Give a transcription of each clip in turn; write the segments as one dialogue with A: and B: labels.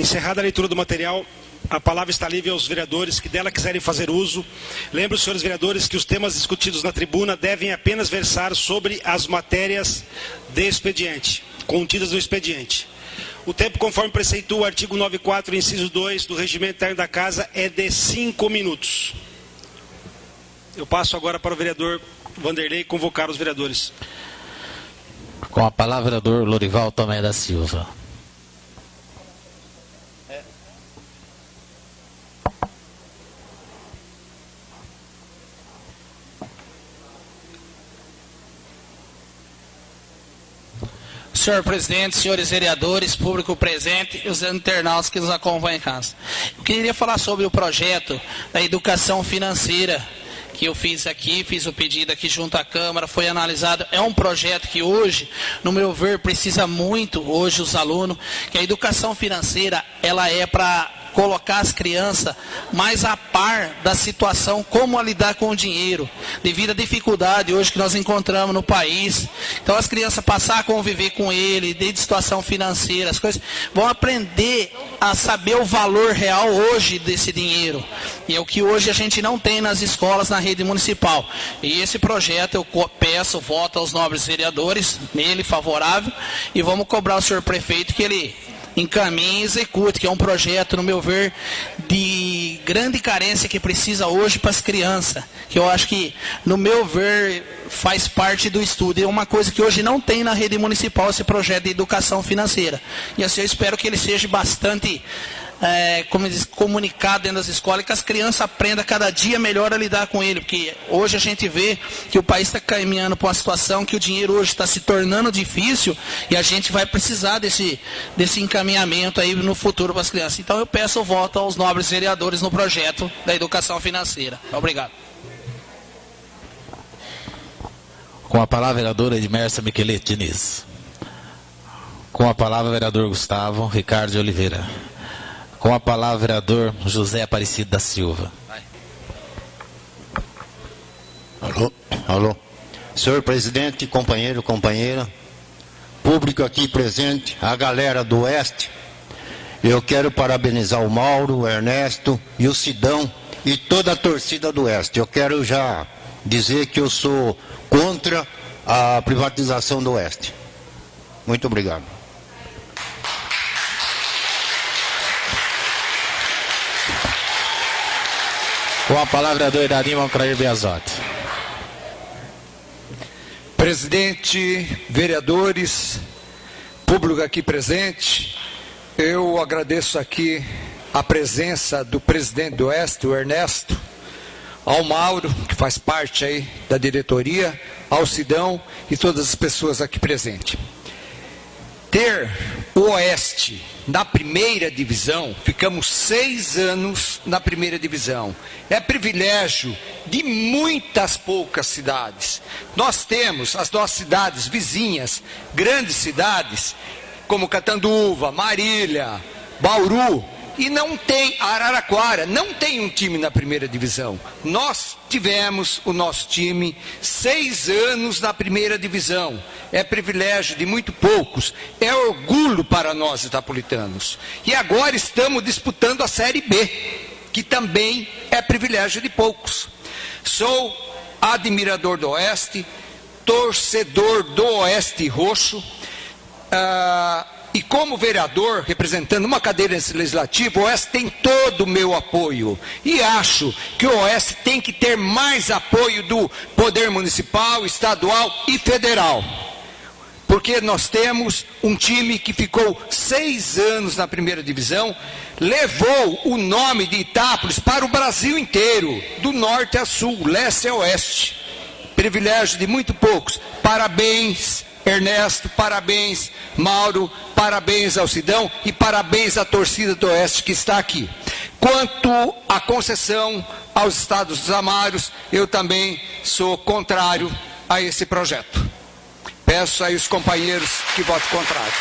A: Encerrada a leitura do material, a palavra está livre aos vereadores que dela quiserem fazer uso. Lembro, senhores vereadores, que os temas discutidos na tribuna devem apenas versar sobre as matérias de expediente, contidas no expediente. O tempo, conforme preceitua o artigo 94, inciso 2 do Regimento Interno da Casa, é de 5 minutos. Eu passo agora para o vereador Vanderlei convocar os vereadores.
B: Com a palavra, o vereador Lorival Tomé da Silva.
C: Senhor presidente, senhores vereadores, público presente e os internautas que nos acompanham em casa. Eu queria falar sobre o projeto da educação financeira que eu fiz aqui, fiz o pedido aqui junto à Câmara, foi analisado. É um projeto que hoje, no meu ver, precisa muito, hoje os alunos, que a educação financeira, ela é para colocar as crianças mais a par da situação, como a lidar com o dinheiro, devido à dificuldade hoje que nós encontramos no país. Então as crianças passar a conviver com ele, desde situação financeira, as coisas, vão aprender a saber o valor real hoje desse dinheiro. E é o que hoje a gente não tem nas escolas, na rede municipal. E esse projeto eu peço voto aos nobres vereadores, nele favorável, e vamos cobrar o senhor prefeito que ele encaminhe e execute, que é um projeto, no meu ver, de grande carência que precisa hoje para as crianças, que eu acho que, no meu ver, faz parte do estudo. É uma coisa que hoje não tem na rede municipal, esse projeto de educação financeira. E assim eu espero que ele seja bastante comunicado dentro das escolas, e que as crianças aprendam cada dia melhor a lidar com ele, porque hoje a gente vê que o país está caminhando para uma situação que o dinheiro hoje está se tornando difícil, e a gente vai precisar desse encaminhamento aí no futuro para as crianças. Então eu peço o voto aos nobres vereadores no projeto da educação financeira. Obrigado.
B: Com a palavra, vereadora Edmersa Miquelete Diniz. Com a palavra, vereador Gustavo Ricardo de Oliveira. Com a palavra, vereador José Aparecido da Silva.
D: Alô. Senhor presidente, companheiro, companheira, público aqui presente, a galera do Oeste, eu quero parabenizar o Mauro, o Ernesto e o Sidão e toda a torcida do Oeste. Eu quero já dizer que eu sou contra a privatização do Oeste. Muito obrigado.
B: Com a palavra, vereador Iradim Alcrair Biasotti.
E: Presidente, vereadores, público aqui presente, eu agradeço aqui a presença do presidente do Oeste, o Ernesto, ao Mauro, que faz parte aí da diretoria, ao Sidão e todas as pessoas aqui presentes. Ter o Oeste na primeira divisão, ficamos 6 anos na primeira divisão, é privilégio de muitas poucas cidades. Nós temos as nossas cidades vizinhas, grandes cidades, como Catanduva, Marília, Bauru, e não tem, Araraquara, não tem um time na primeira divisão. Nós tivemos o nosso time 6 anos na primeira divisão. É privilégio de muito poucos, é orgulho para nós itapolitanos. E agora estamos disputando a Série B, que também é privilégio de poucos. Sou admirador do Oeste, torcedor do Oeste Roxo, e como vereador, representando uma cadeira legislativa, o Oeste tem todo o meu apoio. E acho que o Oeste tem que ter mais apoio do poder municipal, estadual e federal. Porque nós temos um time que ficou 6 anos na primeira divisão, levou o nome de Itápolis para o Brasil inteiro, do norte a sul, leste a oeste. Privilégio de muito poucos. Parabéns, Ernesto, parabéns, Mauro, parabéns ao Sidão e parabéns à torcida do Oeste que está aqui. Quanto à concessão aos estados dos Amários, eu também sou contrário a esse projeto. Peço aí os companheiros que votem contrário.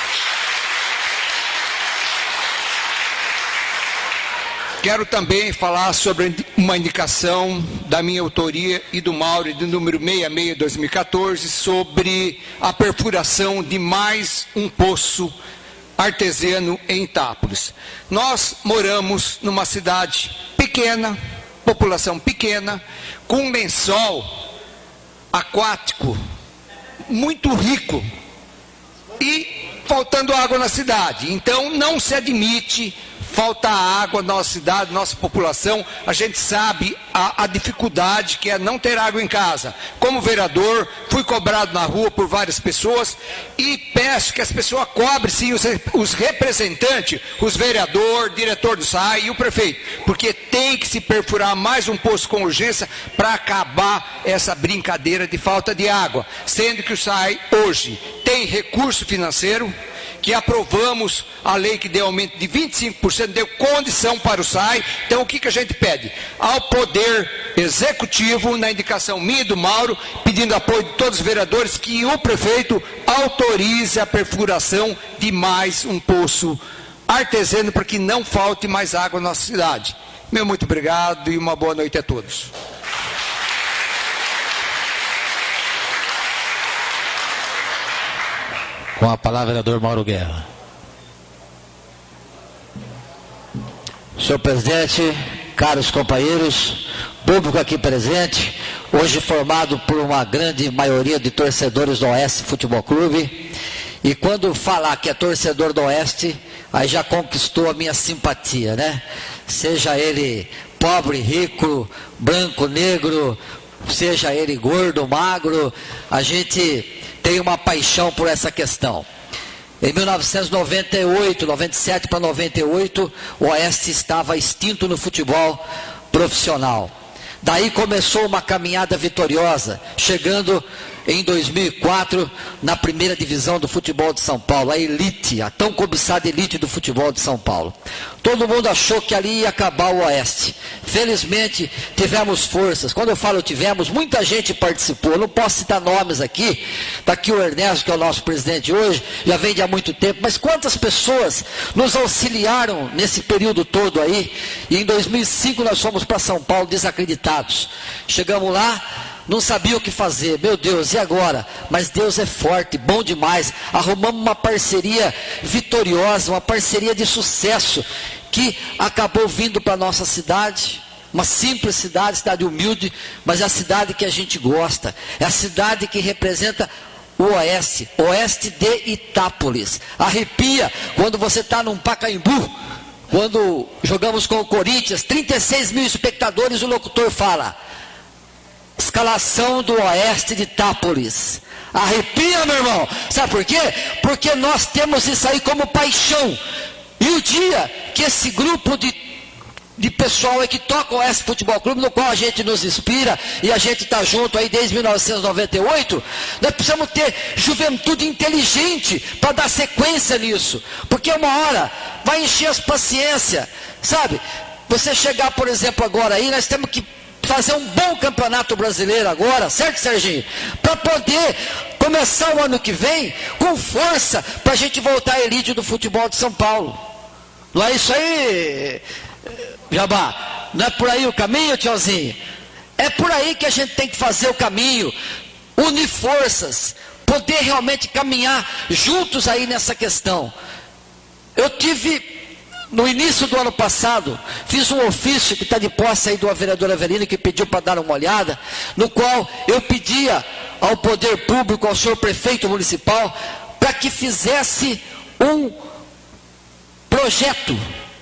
E: Quero também falar sobre uma indicação da minha autoria e do Mauro, de número 66/2014, sobre a perfuração de mais um poço artesiano em Itápolis. Nós moramos numa cidade pequena, população pequena, com um lençol aquático muito rico e faltando água na cidade. Então não se admite falta água na nossa cidade, nossa população. A gente sabe a dificuldade que é não ter água em casa. Como vereador, fui cobrado na rua por várias pessoas e peço que as pessoas cobrem sim os representantes, os vereadores, diretor do SAI e o prefeito, porque tem que se perfurar mais um poço com urgência para acabar essa brincadeira de falta de água, sendo que o SAI hoje tem recurso financeiro, que aprovamos a lei que deu aumento de 25%, deu condição para o SAI. Então o que a gente pede? Ao Poder Executivo, na indicação minha e do Mauro, pedindo apoio de todos os vereadores, que o prefeito autorize a perfuração de mais um poço artesiano para que não falte mais água na nossa cidade. Meu muito obrigado e uma boa noite a todos.
B: Com a palavra, vereador Mauro Guerra.
F: Senhor presidente, caros companheiros, público aqui presente, hoje formado por uma grande maioria de torcedores do Oeste Futebol Clube, e quando falar que é torcedor do Oeste, aí já conquistou a minha simpatia, né? Seja ele pobre, rico, branco, negro, seja ele gordo, magro, a gente tem uma paixão por essa questão. Em 1998, 97 para 98, o Oeste estava extinto no futebol profissional. Daí começou uma caminhada vitoriosa, chegando em 2004 na primeira divisão do futebol de São Paulo, a elite, a tão cobiçada elite do futebol de São Paulo. Todo mundo achou que ali ia acabar o Oeste. Felizmente tivemos forças. Quando eu falo tivemos, muita gente participou. Eu não posso citar nomes aqui. Está aqui o Ernesto, que é o nosso presidente hoje, já vem de há muito tempo. Mas quantas pessoas nos auxiliaram nesse período todo aí? E em 2005 nós fomos para São Paulo desacreditados. Chegamos lá, não sabia o que fazer, meu Deus, e agora? Mas Deus é forte, bom demais. Arrumamos uma parceria vitoriosa, uma parceria de sucesso, que acabou vindo para a nossa cidade. Uma simples cidade, cidade humilde, mas é a cidade que a gente gosta. É a cidade que representa o Oeste, Oeste de Itápolis. Arrepia quando você está num Pacaembu, quando jogamos com o Corinthians, 36 mil espectadores, o locutor fala: escalação do Oeste de Itápolis. Arrepia, meu irmão. Sabe por quê? Porque nós temos isso aí como paixão. E o dia que esse grupo de pessoal aí que toca o Oeste Futebol Clube, no qual a gente nos inspira, e a gente está junto aí desde 1998, nós precisamos ter juventude inteligente para dar sequência nisso. Porque uma hora vai encher as paciências, sabe? Você chegar, por exemplo, agora aí, nós temos que fazer um bom campeonato brasileiro agora, certo, Serginho? Para poder começar o ano que vem com força, para a gente voltar à elite do futebol de São Paulo. Não é isso aí, Jabá? Não é por aí o caminho, tiozinho? É por aí que a gente tem que fazer o caminho, unir forças, poder realmente caminhar juntos aí nessa questão. Eu tive, no início do ano passado, fiz um ofício que está de posse aí do vereador Avelino, que pediu para dar uma olhada, no qual eu pedia ao poder público, ao senhor prefeito municipal, para que fizesse um projeto,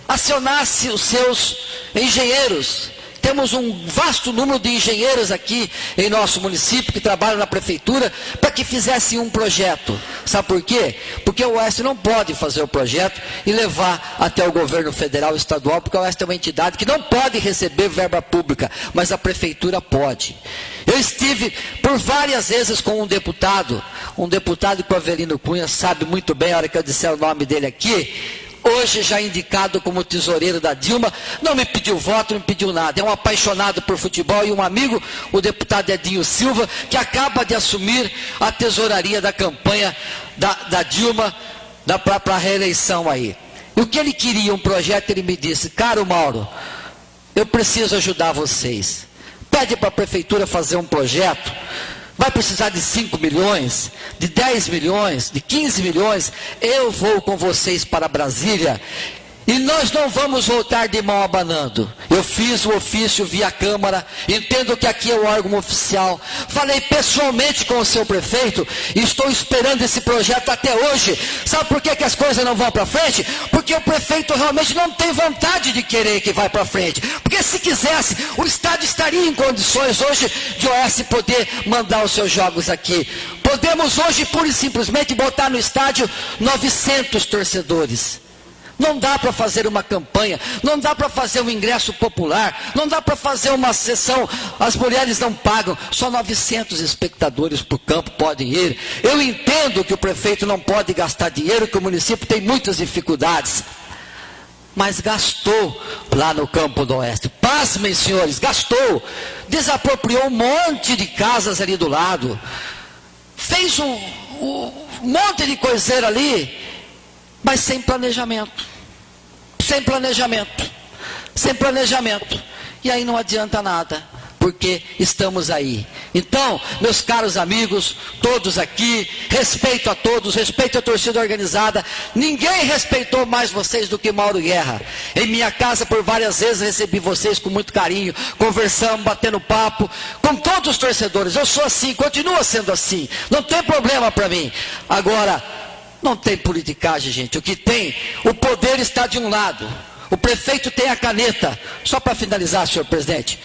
F: acionasse os seus engenheiros. Temos um vasto número de engenheiros aqui em nosso município que trabalham na prefeitura, para que fizessem um projeto. Sabe por quê? Porque o Oeste não pode fazer o projeto e levar até o governo federal e estadual, porque o Oeste é uma entidade que não pode receber verba pública, mas a prefeitura pode. Eu estive por várias vezes com um deputado que o Avelino Cunha sabe muito bem, a hora que eu disser o nome dele aqui, hoje já indicado como tesoureiro da Dilma, não me pediu voto, não me pediu nada. É um apaixonado por futebol e um amigo, o deputado Edinho Silva, que acaba de assumir a tesouraria da campanha da Dilma para a reeleição aí. E o que ele queria, um projeto, ele me disse: caro Mauro, eu preciso ajudar vocês. Pede para a prefeitura fazer um projeto vai precisar de 5 milhões, de 10 milhões, de 15 milhões, eu vou com vocês para Brasília. E nós não vamos voltar de mão abanando. Eu fiz o ofício via Câmara, entendo que aqui é o órgão oficial. Falei pessoalmente com o seu prefeito e estou esperando esse projeto até hoje. Sabe por que as coisas não vão para frente? Porque o prefeito realmente não tem vontade de querer que vá para frente. Porque se quisesse, o estádio estaria em condições hoje de Oeste poder mandar os seus jogos aqui. Podemos hoje, pura e simplesmente, botar no estádio 900 torcedores. Não dá para fazer uma campanha, não dá para fazer um ingresso popular, não dá para fazer uma sessão, as mulheres não pagam, só 900 espectadores por campo podem ir. Eu entendo que o prefeito não pode gastar dinheiro, que o município tem muitas dificuldades, mas gastou lá no Campo do Oeste. Pasmem, senhores, gastou, desapropriou um monte de casas ali do lado, fez um monte de coiseira ali, mas sem planejamento, sem planejamento, sem planejamento, e aí não adianta nada, porque estamos aí. Então, meus caros amigos, todos aqui, respeito a todos, respeito a torcida organizada, ninguém respeitou mais vocês do que Mauro Guerra. Em minha casa, por várias vezes, recebi vocês com muito carinho, conversamos, batendo papo, com todos os torcedores. Eu sou assim, continuo sendo assim, não tem problema para mim. Agora, não tem politicagem, gente. O que tem, o poder está de um lado. O prefeito tem a caneta. Só para finalizar, senhor presidente.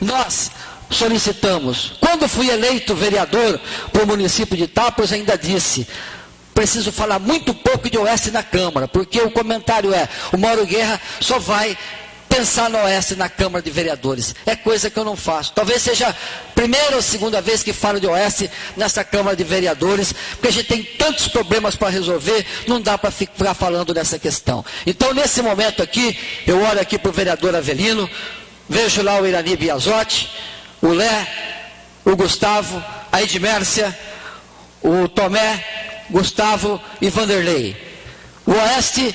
F: Nós solicitamos. Quando fui eleito vereador para o município de Itápolis, ainda disse: preciso falar muito pouco de Oeste na Câmara. Porque o comentário é: o Mauro Guerra só vai pensar no Oeste na Câmara de Vereadores. É coisa que eu não faço. Talvez seja a primeira ou segunda vez que falo de Oeste nessa Câmara de Vereadores, porque a gente tem tantos problemas para resolver, não dá para ficar falando dessa questão. Então, nesse momento aqui, eu olho aqui para o vereador Avelino, vejo lá o Irani Biazotti, o Lé, o Gustavo, a Edmércia, o Tomé, Gustavo e Vanderlei. O Oeste,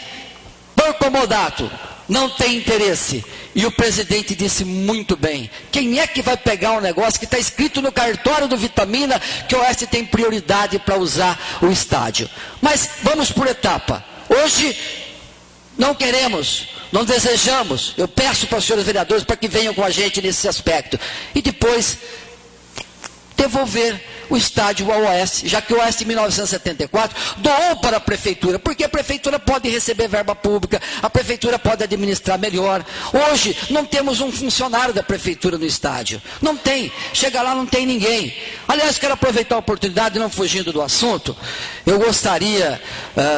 F: por comodato, não tem interesse. E o presidente disse muito bem: quem é que vai pegar um negócio que está escrito no cartório do Vitamina que o Oeste tem prioridade para usar o estádio? Mas vamos por etapa. Hoje não queremos, não desejamos. Eu peço para os senhores vereadores para que venham com a gente nesse aspecto. E depois devolver o estádio ao Oeste, já que o Oeste em 1974 doou para a prefeitura, porque a prefeitura pode receber verba pública, a prefeitura pode administrar melhor. Hoje não temos um funcionário da prefeitura no estádio, não tem, chega lá não tem ninguém. Aliás, quero aproveitar a oportunidade, não fugindo do assunto, eu gostaria,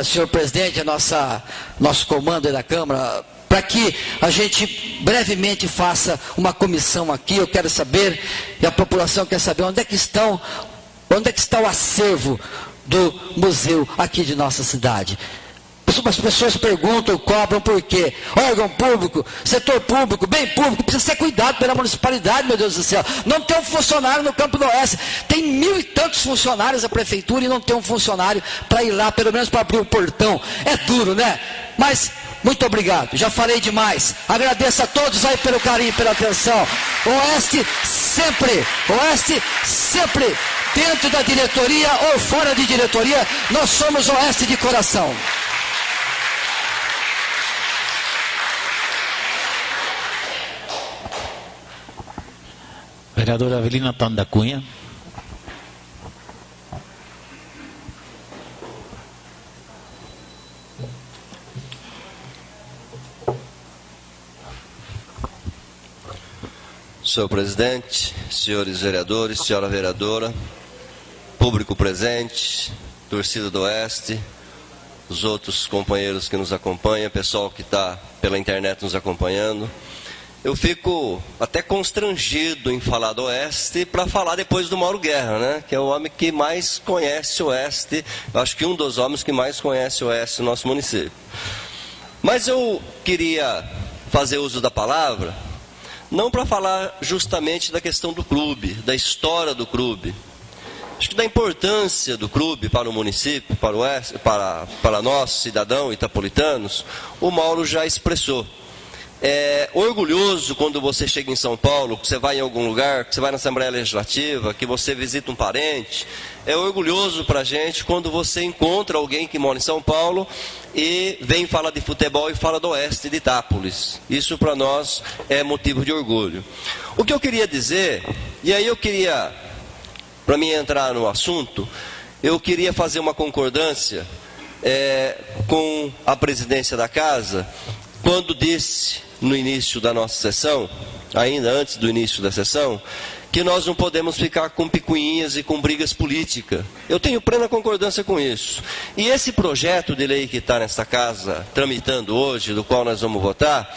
F: senhor presidente, nosso comando da Câmara, para que a gente brevemente faça uma comissão aqui. Eu quero saber, e a população quer saber, onde é que está o acervo do museu aqui de nossa cidade. As pessoas perguntam, cobram por quê? Órgão público, setor público, bem público, precisa ser cuidado pela municipalidade, meu Deus do céu. Não tem um funcionário no Campo do Oeste. Tem 1000 e tantos funcionários da prefeitura e não tem um funcionário para ir lá, pelo menos para abrir o portão. É duro, né? Mas muito obrigado, já falei demais. Agradeço a todos aí pelo carinho, pela atenção. Oeste sempre dentro da diretoria ou fora de diretoria, nós somos Oeste de coração.
B: Vereador Avelino Antônio da Cunha.
G: Senhor presidente, senhores vereadores, senhora vereadora, público presente, torcida do Oeste, os outros companheiros que nos acompanham, pessoal que está pela internet nos acompanhando. Eu fico até constrangido em falar do Oeste para falar depois do Mauro Guerra, né? Que é o homem que mais conhece o Oeste, eu acho que um dos homens que mais conhece o Oeste no nosso município. Mas eu queria fazer uso da palavra, não para falar justamente da questão do clube, da história do clube. Acho que da importância do clube para o município, para o Oeste, para nós, cidadãos itapolitanos, o Mauro já expressou. orgulhoso quando você chega em São Paulo, que você vai em algum lugar, que você vai na Assembleia Legislativa, que você visita um parente. É orgulhoso para a gente quando você encontra alguém que mora em São Paulo e vem falar de futebol e fala do Oeste de Itápolis. Isso para nós é motivo de orgulho. O que eu queria dizer, e aí eu queria, para mim entrar no assunto, eu queria fazer uma concordância com a presidência da casa, quando disse no início da nossa sessão, ainda antes do início da sessão, que nós não podemos ficar com picuinhas e com brigas políticas. Eu tenho plena concordância com isso. E esse projeto de lei que está nessa casa, tramitando hoje, do qual nós vamos votar,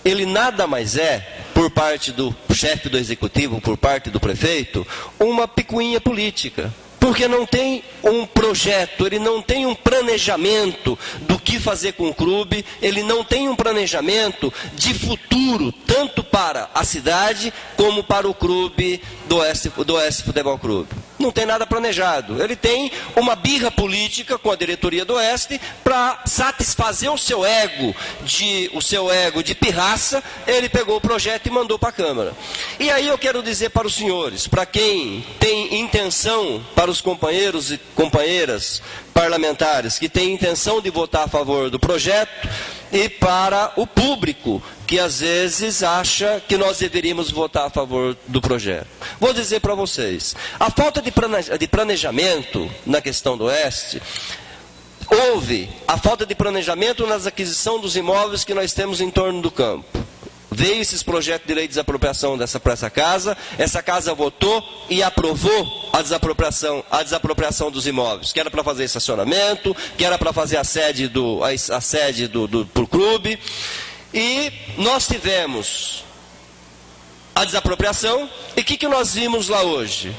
G: ele nada mais é, por parte do chefe do executivo, por parte do prefeito, uma picuinha política. Porque não tem um projeto, ele não tem um planejamento do que fazer com o clube, ele não tem um planejamento de futuro, tanto para a cidade como para o clube do Oeste Futebol Clube. Não tem nada planejado. Ele tem uma birra política com a diretoria do Oeste para satisfazer o seu ego de pirraça. Ele pegou o projeto e mandou para a Câmara. E aí eu quero dizer para os senhores, para quem tem intenção, para os companheiros e companheiras parlamentares que têm intenção de votar a favor do projeto, e para o público que às vezes acha que nós deveríamos votar a favor do projeto. Vou dizer para vocês, a falta de planejamento na questão do Oeste, houve a falta de planejamento nas aquisições dos imóveis que nós temos em torno do campo. Veio esses projetos de lei de desapropriação para essa casa votou e aprovou a desapropriação dos imóveis, que era para fazer estacionamento, que era para fazer a sede do clube, e nós tivemos a desapropriação, e o que nós vimos lá hoje?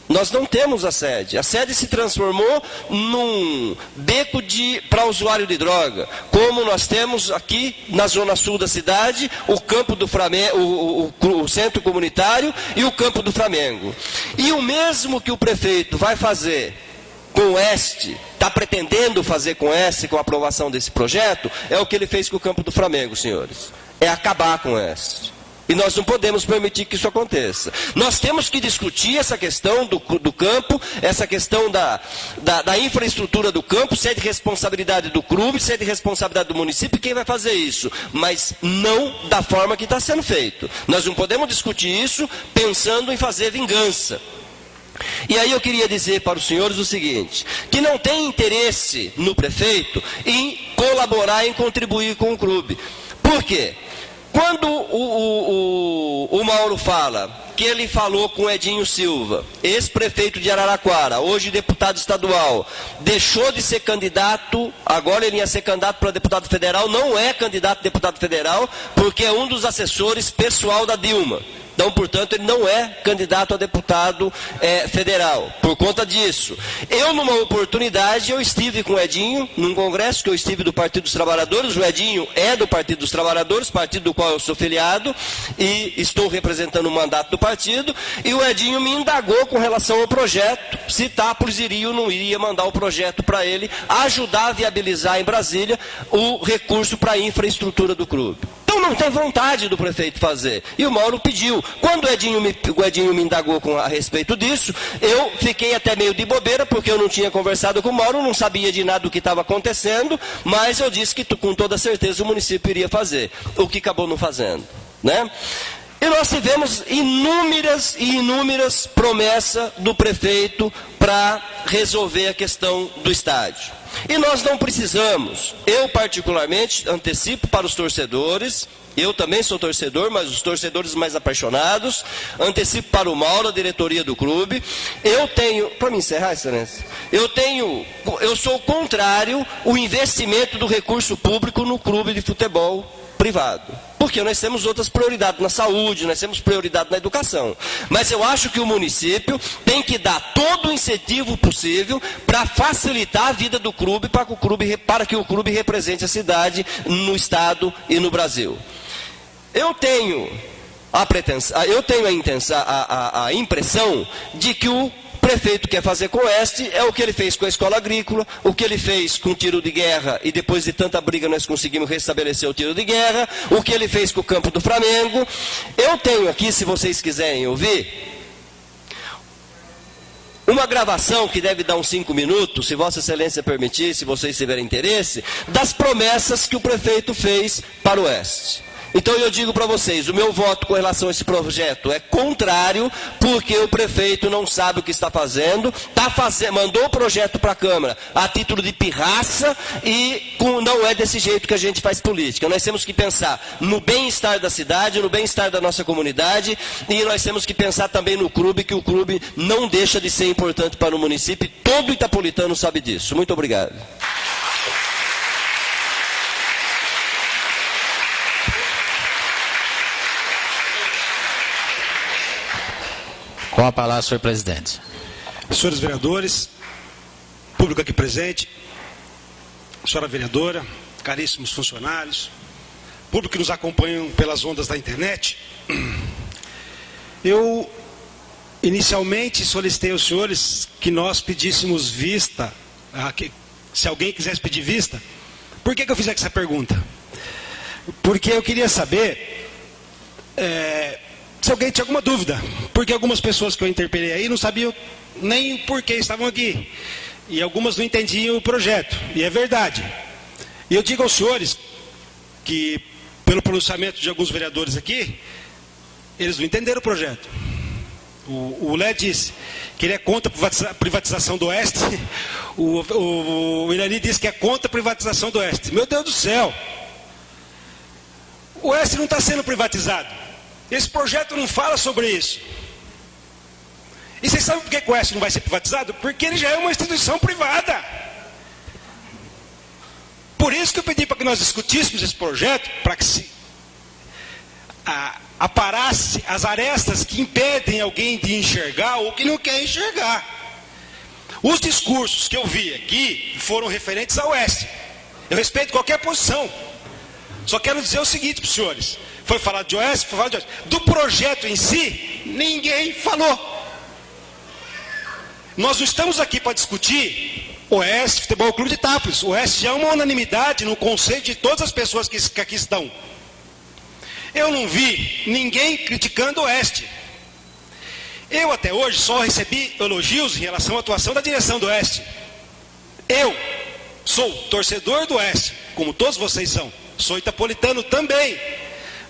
G: Nós não temos a sede se transformou num beco para usuário de droga, como nós temos aqui na zona sul da cidade, o campo do Flamengo, o centro comunitário e o campo do Flamengo. E o mesmo que o prefeito vai fazer com o Oeste, está pretendendo fazer com o Oeste, com a aprovação desse projeto, é o que ele fez com o campo do Flamengo, senhores. É acabar com o Oeste. E nós não podemos permitir que isso aconteça. Nós temos que discutir essa questão do campo, essa questão da infraestrutura do campo, se é de responsabilidade do clube, se é de responsabilidade do município, quem vai fazer isso? Mas não da forma que está sendo feito. Nós não podemos discutir isso pensando em fazer vingança. E aí eu queria dizer para os senhores o seguinte, que não tem interesse no prefeito em colaborar, em contribuir com o clube. Por quê? Quando o Mauro fala que ele falou com Edinho Silva, ex-prefeito de Araraquara, hoje deputado estadual, deixou de ser candidato, agora ele ia ser candidato para deputado federal, não é candidato a deputado federal, porque é um dos assessores pessoal da Dilma. Então, portanto, ele não é candidato a deputado federal, por conta disso. Eu, numa oportunidade, eu estive com o Edinho, num congresso que eu estive do Partido dos Trabalhadores, o Edinho é do Partido dos Trabalhadores, partido do qual eu sou filiado, e estou representando o mandato do partido, e o Edinho me indagou com relação ao projeto, se Itápolis iria ou não iria mandar o projeto para ele, ajudar a viabilizar em Brasília o recurso para a infraestrutura do clube. Então não tem vontade do prefeito fazer. E o Mauro pediu. Quando o Edinho me indagou a respeito disso, eu fiquei até meio de bobeira, porque eu não tinha conversado com o Mauro, não sabia de nada do que estava acontecendo, mas eu disse que com toda certeza o município iria fazer, o que acabou não fazendo, né? E nós tivemos inúmeras e inúmeras promessas do prefeito para resolver a questão do estádio. E nós não precisamos, eu particularmente antecipo para os torcedores, eu também sou torcedor, mas os torcedores mais apaixonados, antecipo para o Mauro, a diretoria do clube, eu tenho, para me encerrar, excelência, eu sou contrário ao investimento do recurso público no clube de futebol privado. Porque nós temos outras prioridades na saúde, nós temos prioridade na educação. Mas eu acho que o município tem que dar todo o incentivo possível para facilitar a vida do clube, para que o clube represente a cidade no estado e no Brasil. Eu tenho a impressão de que o prefeito quer fazer com o Oeste é o que ele fez com a escola agrícola, o que ele fez com o tiro de guerra, e depois de tanta briga nós conseguimos restabelecer o tiro de guerra, o que ele fez com o campo do Flamengo. Eu tenho aqui, se vocês quiserem ouvir, uma gravação que deve dar uns 5 minutos, se Vossa Excelência permitir, se vocês tiverem interesse, das promessas que o prefeito fez para o Oeste. Então eu digo para vocês, o meu voto com relação a esse projeto é contrário, porque o prefeito não sabe o que está fazendo, mandou o projeto para a Câmara a título de pirraça e não é desse jeito que a gente faz política. Nós temos que pensar no bem-estar da cidade, no bem-estar da nossa comunidade, e nós temos que pensar também no clube, que o clube não deixa de ser importante para o município, todo itapolitano sabe disso. Muito obrigado.
B: Com a palavra, senhor presidente.
A: Senhores vereadores, público aqui presente, senhora vereadora, caríssimos funcionários, público que nos acompanham pelas ondas da internet, eu inicialmente solicitei aos senhores que nós pedíssemos vista, se alguém quisesse pedir vista. Por que eu fiz essa pergunta? Porque eu queria saber se alguém tinha alguma dúvida, porque algumas pessoas que eu interpelei aí não sabiam nem por que estavam aqui, e algumas não entendiam o projeto, e é verdade. E eu digo aos senhores que, pelo pronunciamento de alguns vereadores aqui, eles não entenderam o projeto. O Lé disse que ele é contra a privatização do Oeste, o Irani disse que é contra a privatização do Oeste. Meu Deus do céu! O Oeste não está sendo privatizado. Esse projeto não fala sobre isso. E vocês sabem por que o Oeste não vai ser privatizado? Porque ele já é uma instituição privada. Por isso que eu pedi para que nós discutíssemos esse projeto, para que se aparasse as arestas que impedem alguém de enxergar ou que não quer enxergar. Os discursos que eu vi aqui foram referentes ao Oeste. Eu respeito qualquer posição. Só quero dizer o seguinte para os senhores. Foi falado de Oeste, foi falado de Oeste. Do projeto em si, ninguém falou. Nós não estamos aqui para discutir Oeste, Futebol Clube de Itápolis. O Oeste já é uma unanimidade no conceito de todas as pessoas que aqui estão. Eu não vi ninguém criticando o Oeste. Eu até hoje só recebi elogios em relação à atuação da direção do Oeste. Eu sou torcedor do Oeste, como todos vocês são. Sou itapolitano também.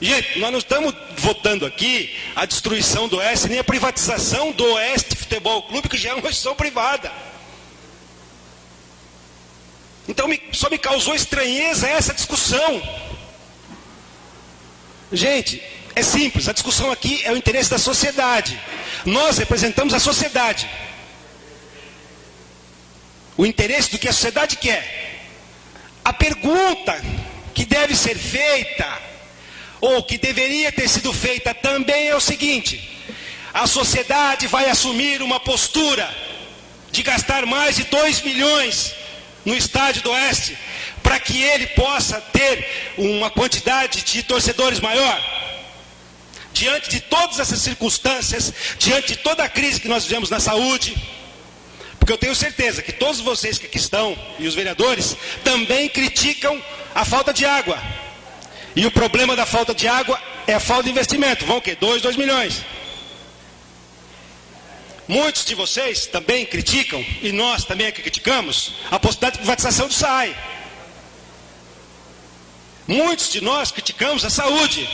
A: Gente, nós não estamos votando aqui a destruição do Oeste, nem a privatização do Oeste Futebol Clube, que já é uma instituição privada. Então só me causou estranheza essa discussão. Gente, é simples, a discussão aqui é o interesse da sociedade. Nós representamos a sociedade. O interesse do que a sociedade quer. A pergunta que deve ser feita, ou que deveria ter sido feita também, é o seguinte: a sociedade vai assumir uma postura de gastar mais de 2 milhões no estádio do Oeste, para que ele possa ter uma quantidade de torcedores maior? Diante de todas essas circunstâncias, diante de toda a crise que nós vivemos na saúde, porque eu tenho certeza que todos vocês que aqui estão, e os vereadores, também criticam a falta de água. E o problema da falta de água é a falta de investimento. Vão o quê? 2 milhões. Muitos de vocês também criticam, e nós também aqui criticamos, a possibilidade de privatização do SAAI. Muitos de nós criticamos a saúde,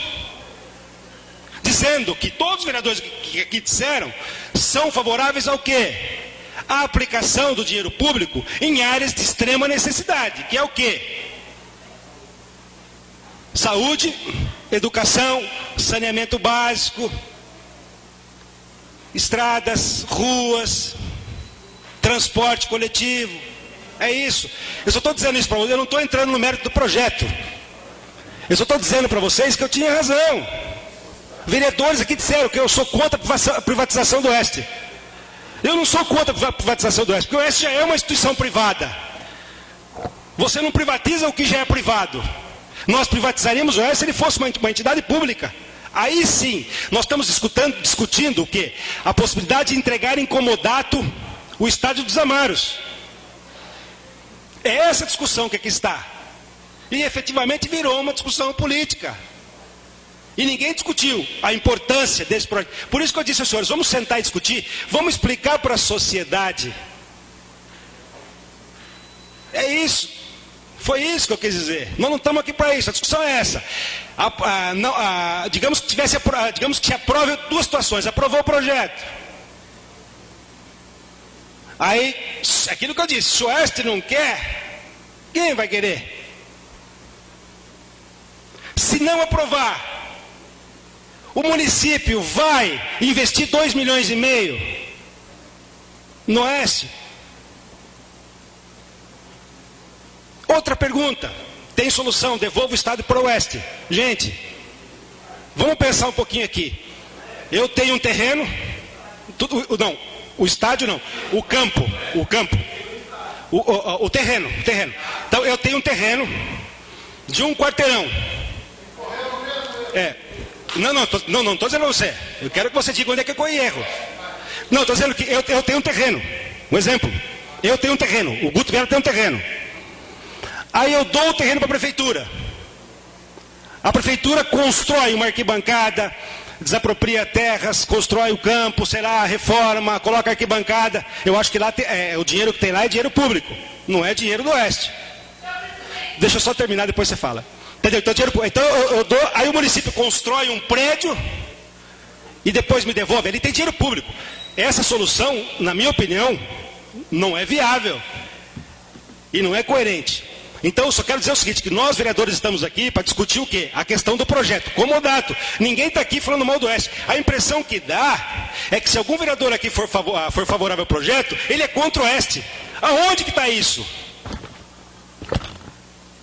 A: dizendo que todos os vereadores que aqui disseram são favoráveis ao quê? A aplicação do dinheiro público em áreas de extrema necessidade, que é o quê? Saúde, educação, saneamento básico, estradas, ruas, transporte coletivo. É isso. Eu só estou dizendo isso para vocês, eu não estou entrando no mérito do projeto. Eu só estou dizendo para vocês que eu tinha razão. Vereadores aqui disseram que eu sou contra a privatização do Oeste. Eu não sou contra a privatização do Oeste, porque o Oeste já é uma instituição privada. Você não privatiza o que já é privado. Nós privatizaríamos o Oeste se ele fosse uma entidade pública. Aí sim, nós estamos discutindo o quê? A possibilidade de entregar em comodato o Estádio dos Amários. É essa discussão que aqui está. E efetivamente virou uma discussão política. E ninguém discutiu a importância desse projeto. Por isso que eu disse aos senhores, vamos sentar e discutir, vamos explicar para a sociedade. É isso. Foi isso que eu quis dizer. Nós não estamos aqui para isso, a discussão é essa. Digamos que se aprove duas situações. Aprovou o projeto. Aí, aquilo que eu disse, se o Oeste não quer, quem vai querer? Se não aprovar, o município vai investir 2,5 milhões no Oeste? Outra pergunta, tem solução, devolva o Estado para o Oeste. Gente, vamos pensar um pouquinho aqui. Eu tenho um terreno, o estádio não, o campo, o terreno. Então eu tenho um terreno de um quarteirão. Não estou dizendo a você. Eu quero que você diga onde é que eu erro. Não, estou dizendo que eu tenho um terreno. Um exemplo, eu tenho um terreno, o Guto Vera tem um terreno. Aí eu dou o terreno para a prefeitura. A prefeitura constrói uma arquibancada, desapropria terras, constrói o campo, sei lá, reforma, coloca arquibancada. Eu acho que lá o dinheiro que tem lá é dinheiro público, não é dinheiro do Oeste. Deixa eu só terminar, depois você fala. Entendeu? Então eu dou, aí o município constrói um prédio e depois me devolve. Ele tem dinheiro público. Essa solução, na minha opinião, não é viável e não é coerente. Então eu só quero dizer o seguinte, que nós vereadores estamos aqui para discutir o quê? A questão do projeto, comodato. Ninguém está aqui falando mal do Oeste. A impressão que dá é que se algum vereador aqui for favorável ao projeto, ele é contra o Oeste. Aonde que está isso?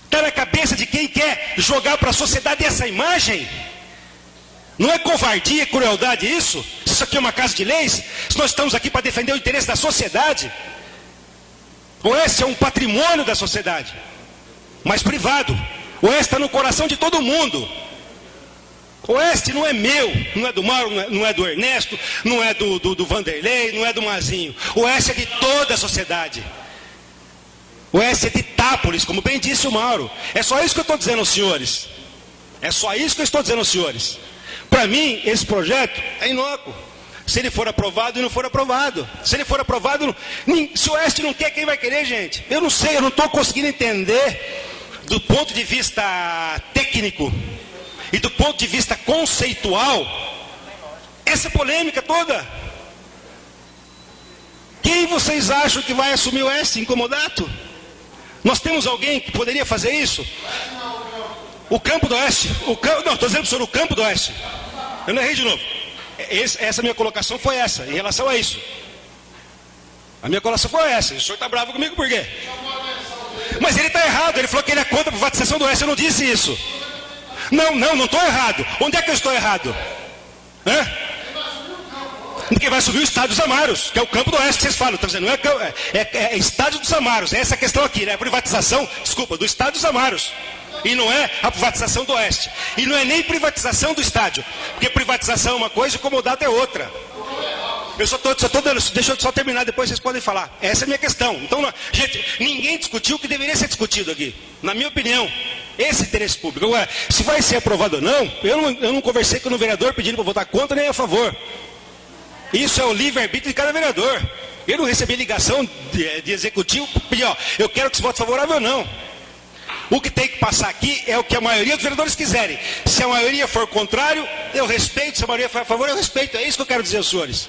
A: Está na cabeça de quem quer jogar para a sociedade essa imagem? Não é covardia e crueldade isso? Se isso aqui é uma casa de leis? Se nós estamos aqui para defender o interesse da sociedade? O Oeste é um patrimônio da sociedade, mas privado. O Oeste está no coração de todo mundo. O Oeste não é meu, não é do Mauro, não é do Ernesto, não é do Vanderlei, não é do Mazinho. O Oeste é de toda a sociedade. O Oeste é de Itápolis, como bem disse o Mauro. É só isso que eu estou dizendo aos senhores. É só isso que eu estou dizendo aos senhores. Para mim, esse projeto é inócuo. Se ele for aprovado e não for aprovado. Se ele for aprovado, se o Oeste não quer, quem vai querer, gente? Eu não sei, eu não estou conseguindo entender do ponto de vista técnico e do ponto de vista conceitual essa polêmica toda. Quem vocês acham que vai assumir o Oeste incomodato? Nós temos alguém que poderia fazer isso? O campo do Oeste. Não, estou dizendo sobre o campo do Oeste. Eu não errei de novo. Essa minha colocação foi essa, em relação a isso. A minha colocação foi essa. O senhor está bravo comigo por quê? Mas ele está errado, ele falou que ele é contra a privatização do Oeste. Eu não disse isso. Não estou errado. Onde é que eu estou errado? Quem vai subir o Estádio dos Amários, que é o campo do Oeste que vocês falam. Tá dizendo, não é Estádio dos Amários. É essa a questão aqui, né? A privatização, desculpa, do Estádio dos Amários. E não é a privatização do Oeste. E não é nem privatização do estádio. Porque privatização é uma coisa e comodato é outra. Eu só estou dando, deixa eu só terminar, depois vocês podem falar. Essa é a minha questão. Então, gente, ninguém discutiu o que deveria ser discutido aqui. Na minha opinião, esse interesse público. Agora, se vai ser aprovado ou não, eu não conversei com o vereador pedindo para votar contra nem a favor. Isso é o livre-arbítrio de cada vereador. Eu não recebi ligação de executivo para pedir, eu quero que se vote favorável ou não. O que tem que passar aqui é o que a maioria dos vereadores quiserem. Se a maioria for contrário, eu respeito. Se a maioria for a favor, eu respeito. É isso que eu quero dizer aos senhores.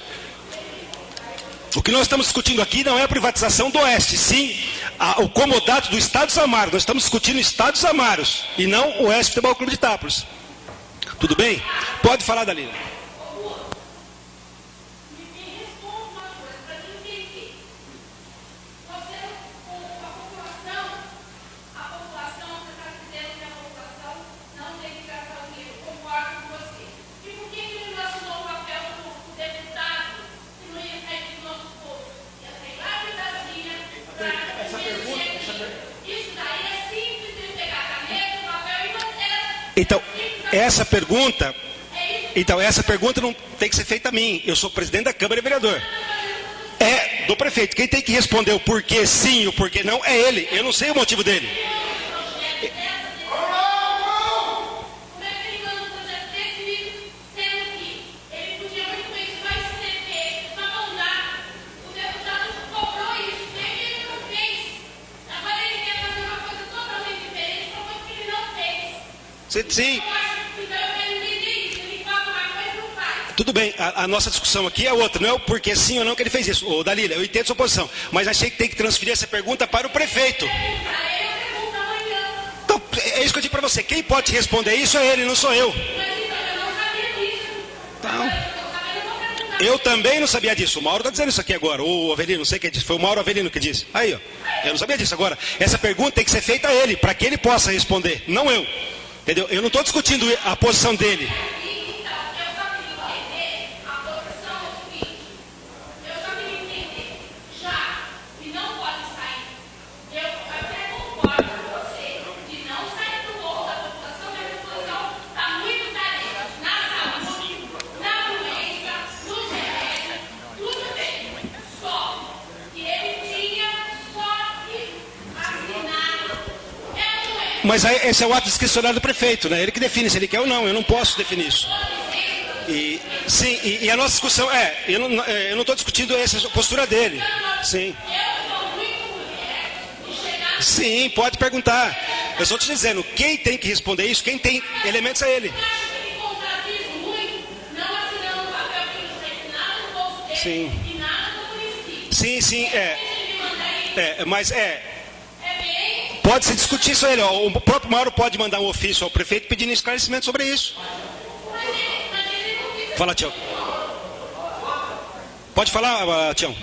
A: O que nós estamos discutindo aqui não é a privatização do Oeste, sim o comodato do Estádio dos Amários. Nós estamos discutindo o Estádio dos Amários e não o Oeste Futebol Clube de Itápolis. Tudo bem? Pode falar, Dalila. Então, essa pergunta Então, essa pergunta não tem que ser feita a mim. Eu sou presidente da Câmara e vereador. É do prefeito. Quem tem que responder o porquê sim e o porquê não é ele. Eu não sei o motivo dele. Sim. Tudo bem, a nossa discussão aqui é outra, não é o porquê sim ou não que ele fez isso. Ô Dalila, eu entendo sua posição, mas achei que tem que transferir essa pergunta para o prefeito. Então, é isso que eu digo para você, quem pode responder isso é ele, não sou eu. Então, eu também não sabia disso, o Mauro está dizendo isso aqui agora, o Avelino, não sei quem disse, foi o Mauro Avelino que disse. Aí, ó, eu não sabia disso agora. Essa pergunta tem que ser feita a ele, para que ele possa responder, não eu. Entendeu? Eu não estou discutindo a posição dele. Mas aí, esse é o ato discricionário do prefeito, né? Ele que define se ele quer ou não, eu não posso definir isso. E a nossa discussão eu não estou discutindo essa postura dele. Sim. Sim, pode perguntar. Eu estou te dizendo, quem tem que responder isso, quem tem elementos é ele. Sim. Sim, mas pode se discutir isso aí. O próprio Mauro pode mandar um ofício ao prefeito pedindo esclarecimento sobre isso. Fala, Tião. Pode falar, Tião.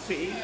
A: Sim.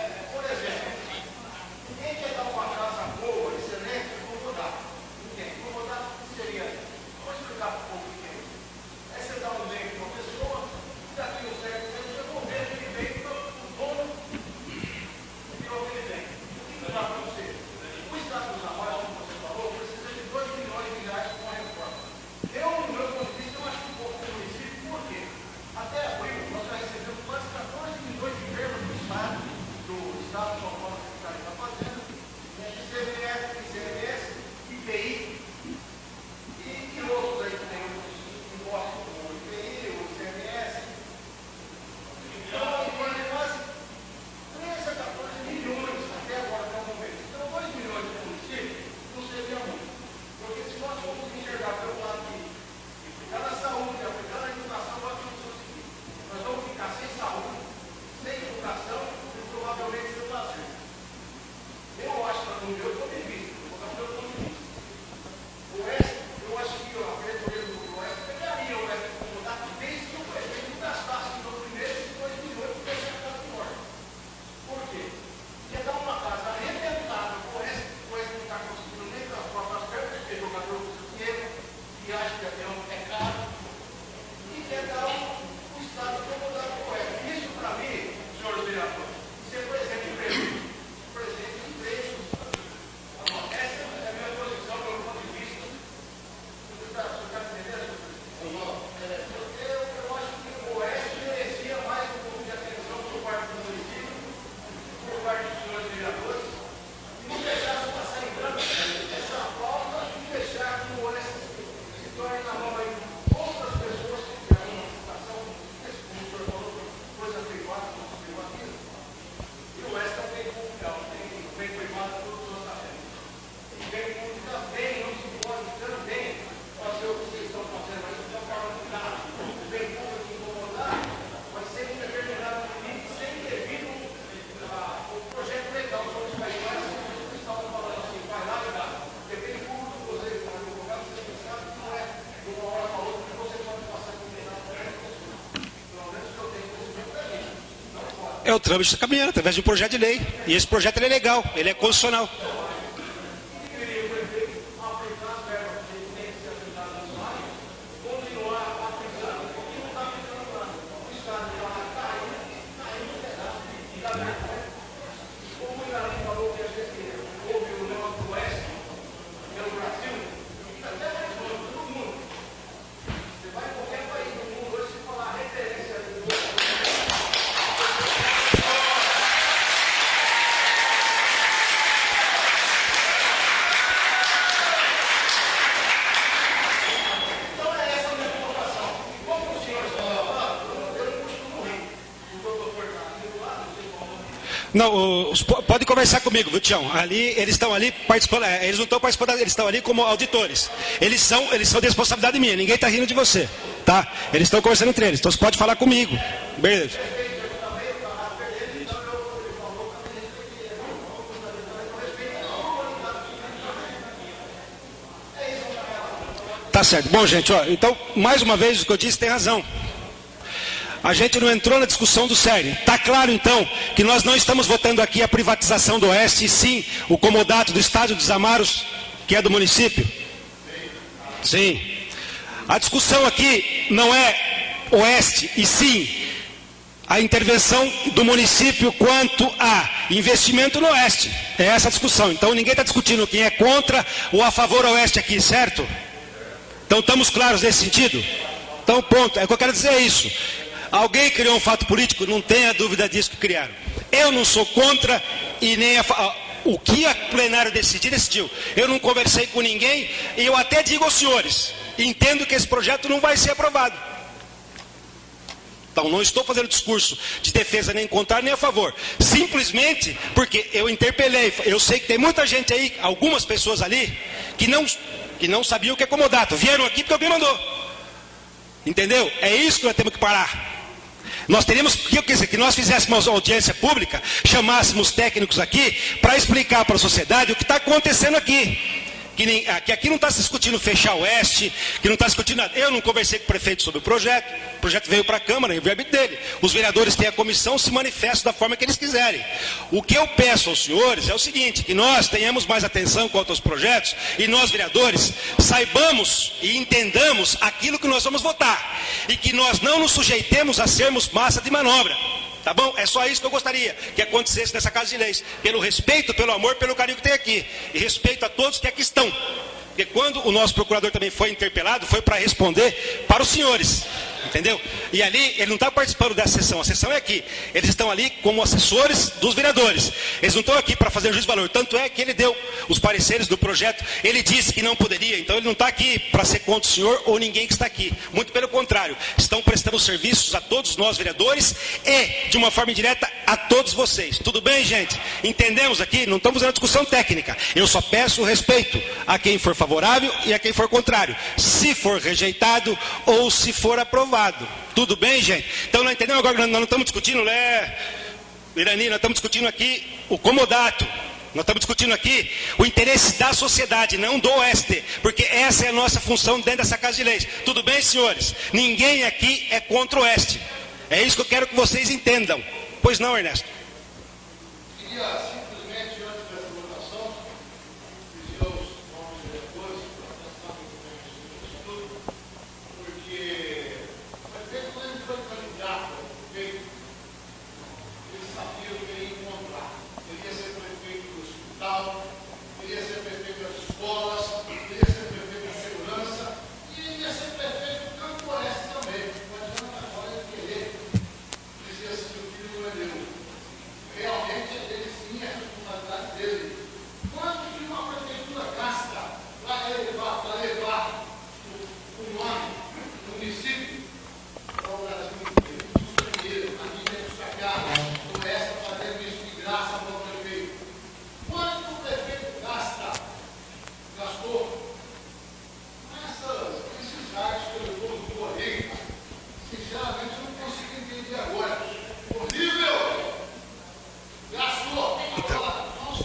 A: É o trâmite está caminhando através de um projeto de lei. E esse projeto ele é legal, ele é constitucional. Não, pode conversar comigo, viu, Tião? Ali, eles estão ali participando, eles não estão participando, eles estão ali como auditores. Eles são de responsabilidade minha, ninguém está rindo de você, tá? Eles estão conversando entre eles, então você pode falar comigo. Beleza. Tá certo. Bom, gente, ó, então, mais uma vez, o que eu disse tem razão. A gente não entrou na discussão do CERN. Está claro, então, que nós não estamos votando aqui a privatização do Oeste, e sim o comodato do Estádio dos Amaros, que é do município? Sim. A discussão aqui não é Oeste, e sim a intervenção do município quanto a investimento no Oeste. É essa a discussão. Então, ninguém está discutindo quem é contra ou a favor do Oeste aqui, certo? Então, estamos claros nesse sentido? Então, ponto. É o que eu quero dizer, é isso. Alguém criou um fato político? Não tenha dúvida disso que criaram. Eu não sou contra e nem o que a plenária decidiu. Eu não conversei com ninguém e eu até digo aos senhores, entendo que esse projeto não vai ser aprovado. Então, não estou fazendo discurso de defesa nem contrário nem a favor. Simplesmente porque eu interpelei. Eu sei que tem muita gente aí, algumas pessoas ali, que não sabiam o que é comodato. Vieram aqui porque alguém mandou. Entendeu? É isso que nós temos que parar. Nós teríamos que nós fizéssemos uma audiência pública, chamássemos técnicos aqui para explicar para a sociedade o que está acontecendo aqui. Que aqui não está se discutindo fechar o Oeste, que não está discutindo nada. Eu não conversei com o prefeito sobre o projeto veio para a Câmara, é o verbo dele. Os vereadores têm a comissão, se manifestam da forma que eles quiserem. O que eu peço aos senhores é o seguinte, que nós tenhamos mais atenção quanto aos projetos, e nós, vereadores, saibamos e entendamos aquilo que nós vamos votar, e que nós não nos sujeitemos a sermos massa de manobra. Tá bom? É só isso que eu gostaria que acontecesse nessa Casa de Leis. Pelo respeito, pelo amor, pelo carinho que tem aqui. E respeito a todos que aqui estão. Porque quando o nosso procurador também foi interpelado, foi para responder para os senhores. Entendeu? E ali, ele não está participando dessa sessão. A sessão é aqui. Eles estão ali como assessores dos vereadores. Eles não estão aqui para fazer juízo de valor. Tanto é que ele deu os pareceres do projeto. Ele disse que não poderia. Então, ele não está aqui para ser contra o senhor ou ninguém que está aqui. Muito pelo contrário. Estão prestando serviços a todos nós, vereadores, e, de uma forma indireta, a todos vocês. Tudo bem, gente? Entendemos aqui? Não estamos fazendo discussão técnica. Eu só peço respeito a quem for favorável e a quem for contrário. Se for rejeitado ou se for aprovado. Tudo bem, gente? Então, não entendemos agora, nós não estamos discutindo, Irani, nós estamos discutindo aqui o comodato. Nós estamos discutindo aqui o interesse da sociedade, não do Oeste, porque essa é a nossa função dentro dessa Casa de Leis. Tudo bem, senhores? Ninguém aqui é contra o Oeste. É isso que eu quero que vocês entendam. Pois não, Ernesto?
H: Queria simplesmente, antes dessa votação, pedir aos novos vereadores para prestar um estudo, porque o prefeito, quando ele foi candidato ao prefeito, ele sabia o que ele ia encontrar. Queria ser prefeito do hospital, queria ser prefeito das escolas, queria ser prefeito da segurança, e ele ia ser prefeito do Campo Oeste também. Não adianta agora ele querer dizer assim que o filho não é dele. Realmente ele sim é a responsabilidade dele. Quanto que uma prefeitura gasta para levar o nome do município para o Brasil inteiro? Custa dinheiro, a gente é destacada, começa fazendo isso de graça para o prefeito. Quanto o prefeito gastou nesses gastos que eu estou no correio? Sinceramente, eu não consigo entender agora. Horrível! Gastou!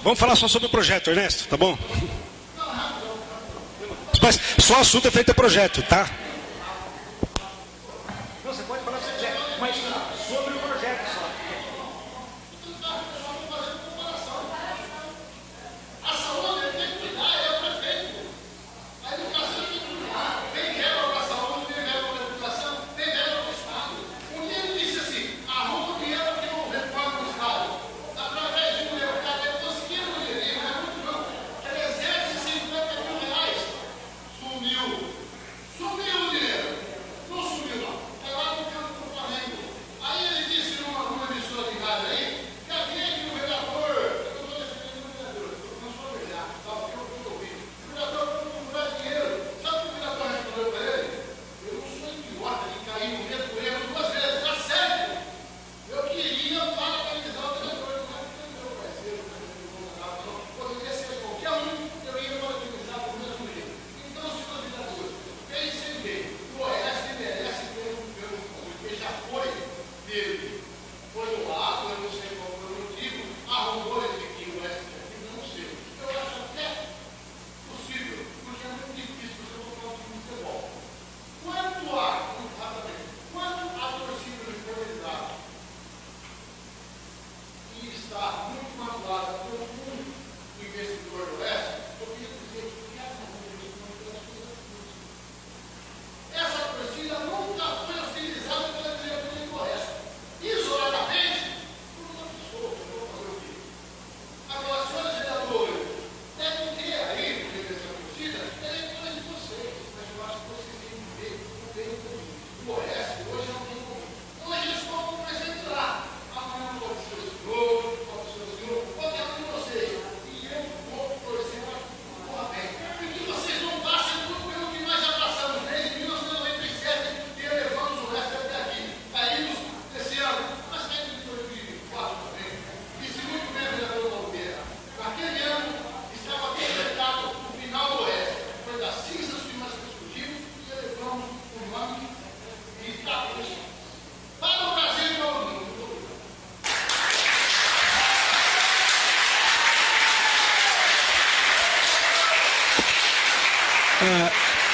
A: Vamos falar só sobre o projeto, Ernesto, tá bom? Mas só assunto é feito a projeto, tá? Você pode falar o que você quiser, mas sobre o projeto só.
H: A saúde tem que cuidar, é o prefeito. A educação tem que cuidar. Tem verba para a saúde, tem verba para a educação, tem verba para o Estado. Um dia ele disse assim, arruma o dinheiro que não reforma o Estado. Através de um deputado, ele conseguiu um dinheiro, é muito bom. 350 mil reais. Sumiu. Sumiu.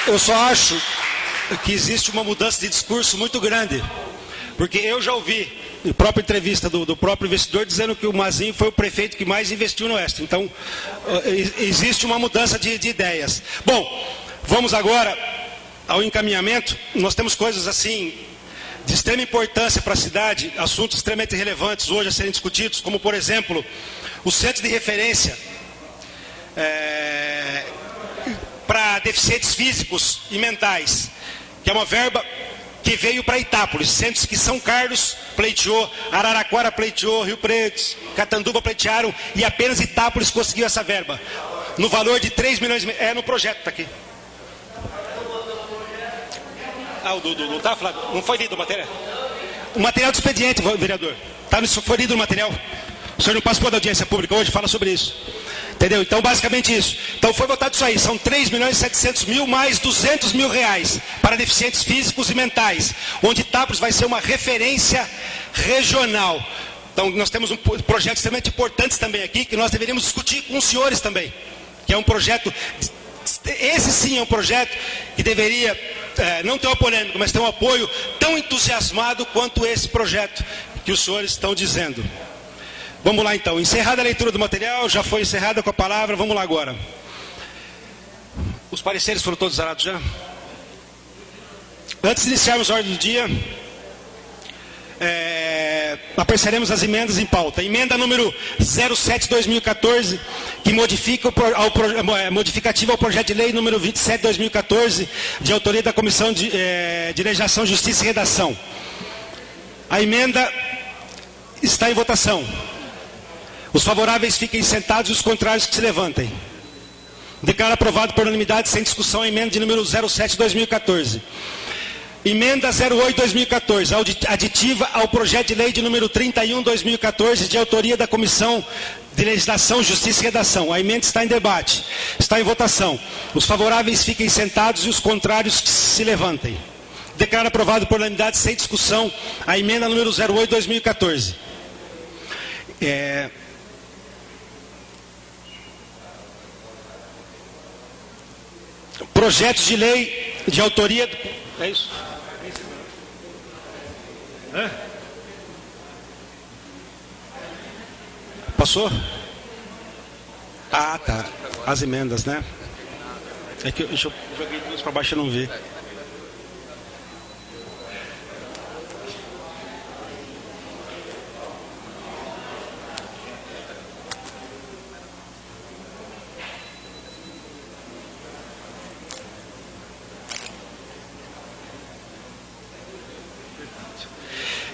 A: Eu só acho que existe uma mudança de discurso muito grande. Porque eu já ouvi, em própria entrevista do próprio investidor, dizendo que o Mazinho foi o prefeito que mais investiu no Oeste. Então, existe uma mudança de ideias. Bom, vamos agora ao encaminhamento. Nós temos coisas assim de extrema importância para a cidade, assuntos extremamente relevantes hoje a serem discutidos, como, por exemplo, o centro de referência para deficientes físicos e mentais, que é uma verba que veio para Itápolis, centros que São Carlos pleiteou, Araraquara pleiteou, Rio Preto, Catanduva pleitearam, e apenas Itápolis conseguiu essa verba, no valor de 3 milhões, no projeto, está aqui. Tá, Flávio? Não foi lido o material? O material do expediente, vereador, foi lido no material. O senhor não participou da audiência pública hoje, fala sobre isso. Entendeu? Então, basicamente isso. Então, foi votado isso aí. São 3.700.000 mais 200 mil reais para deficientes físicos e mentais, onde Itápolis vai ser uma referência regional. Então, nós temos um projeto extremamente importante também aqui, que nós deveríamos discutir com os senhores também. Que é um projeto... Esse sim é um projeto que deveria não ter uma polêmica, mas ter um apoio tão entusiasmado quanto esse projeto que os senhores estão dizendo. Vamos lá então, encerrada a leitura do material, já foi encerrada com a palavra, vamos lá agora. Os pareceres foram todos zarados já? Antes de iniciarmos a ordem do dia, apreciaremos as emendas em pauta. Emenda número 07/2014, que modificativa ao projeto de lei número 27/2014, de autoria da Comissão de Legislação, Justiça e Redação. A emenda está em votação. Os favoráveis fiquem sentados e os contrários que se levantem. Declaro aprovado por unanimidade, sem discussão, a emenda de número 07/2014. Emenda 08/2014, aditiva ao projeto de lei de número 31/2014, de autoria da Comissão de Legislação, Justiça e Redação. A emenda está em debate, está em votação. Os favoráveis fiquem sentados e os contrários que se levantem. Declaro aprovado por unanimidade, sem discussão, a emenda número 08/2014. Projetos de lei de autoria... É isso? Passou? Ah, tá. As emendas, né? É que eu joguei duas para baixo e não vi.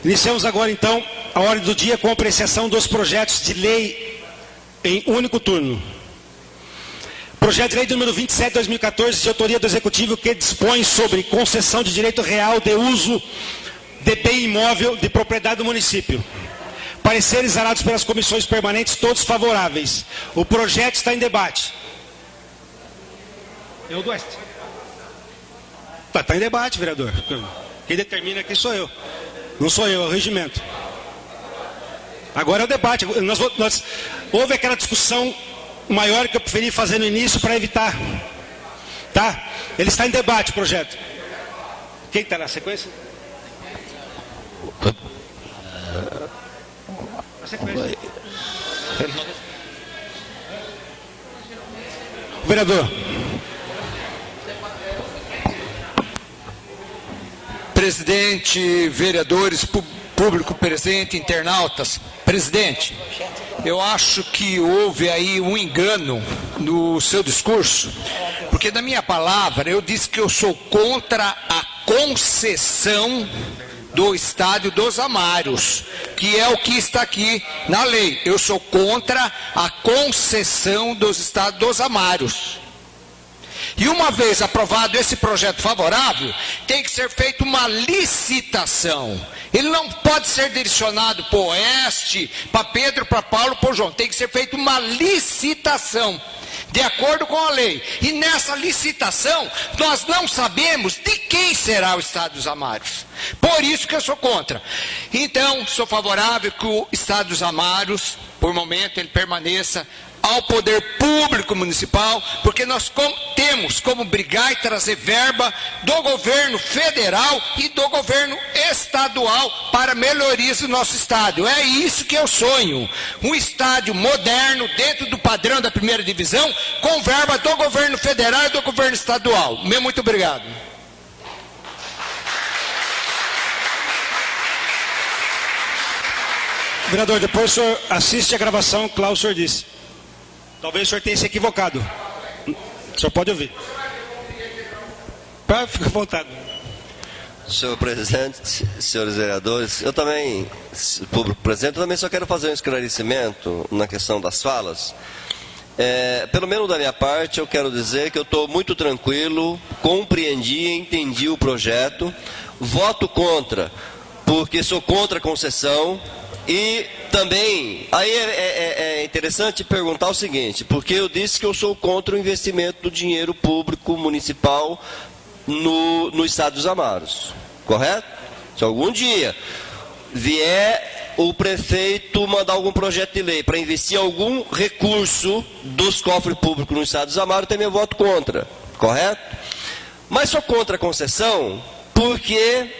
A: Iniciamos agora, então, a ordem do dia com a apreciação dos projetos de lei em único turno. Projeto de lei número 27/2014, de autoria do Executivo, que dispõe sobre concessão de direito real de uso de bem imóvel de propriedade do município. Pareceres zarados pelas comissões permanentes, todos favoráveis. O projeto está em debate. É o do Oeste. Está em debate, vereador. Quem determina aqui sou eu. Não sou eu, é o regimento. Agora é o debate. Houve aquela discussão maior que eu preferi fazer no início para evitar. Tá? Ele está em debate, o projeto. Quem está na sequência? Na sequência. Vereador.
E: Presidente, vereadores, público presente, internautas. Presidente, eu acho que houve aí um engano no seu discurso, porque na minha palavra eu disse que eu sou contra a concessão do Estádio dos Amários, que é o que está aqui na lei. Eu sou contra a concessão dos Estádios dos Amários. E uma vez aprovado esse projeto favorável, tem que ser feita uma licitação. Ele não pode ser direcionado para o Oeste, para Pedro, para Paulo, para o João. Tem que ser feita uma licitação, de acordo com a lei. E nessa licitação, nós não sabemos de quem será o Estádio dos Amários. Por isso que eu sou contra. Então, sou favorável que o Estádio dos Amários, por momento, ele permaneça ao poder público municipal, porque nós temos como brigar e trazer verba do governo federal e do governo estadual para melhorias do nosso estádio. É isso que eu sonho, um estádio moderno dentro do padrão da primeira divisão, com verba do governo federal e do governo estadual. Muito obrigado.
A: Vereador, depois o senhor assiste a gravação, que lá o senhor disse. Talvez o senhor tenha se equivocado. O senhor pode ouvir. Fica à vontade.
G: Senhor presidente, senhores vereadores, eu também, público presente, eu também só quero fazer um esclarecimento na questão das falas. Pelo menos da minha parte, eu quero dizer que eu estou muito tranquilo, compreendi e entendi o projeto, voto contra, porque sou contra a concessão. E também, aí é interessante perguntar o seguinte, porque eu disse que eu sou contra o investimento do dinheiro público municipal no Estado dos Amaros, correto? Se algum dia vier o prefeito mandar algum projeto de lei para investir algum recurso dos cofres públicos no Estado dos Amaros, eu também voto contra, correto? Mas sou contra a concessão porque,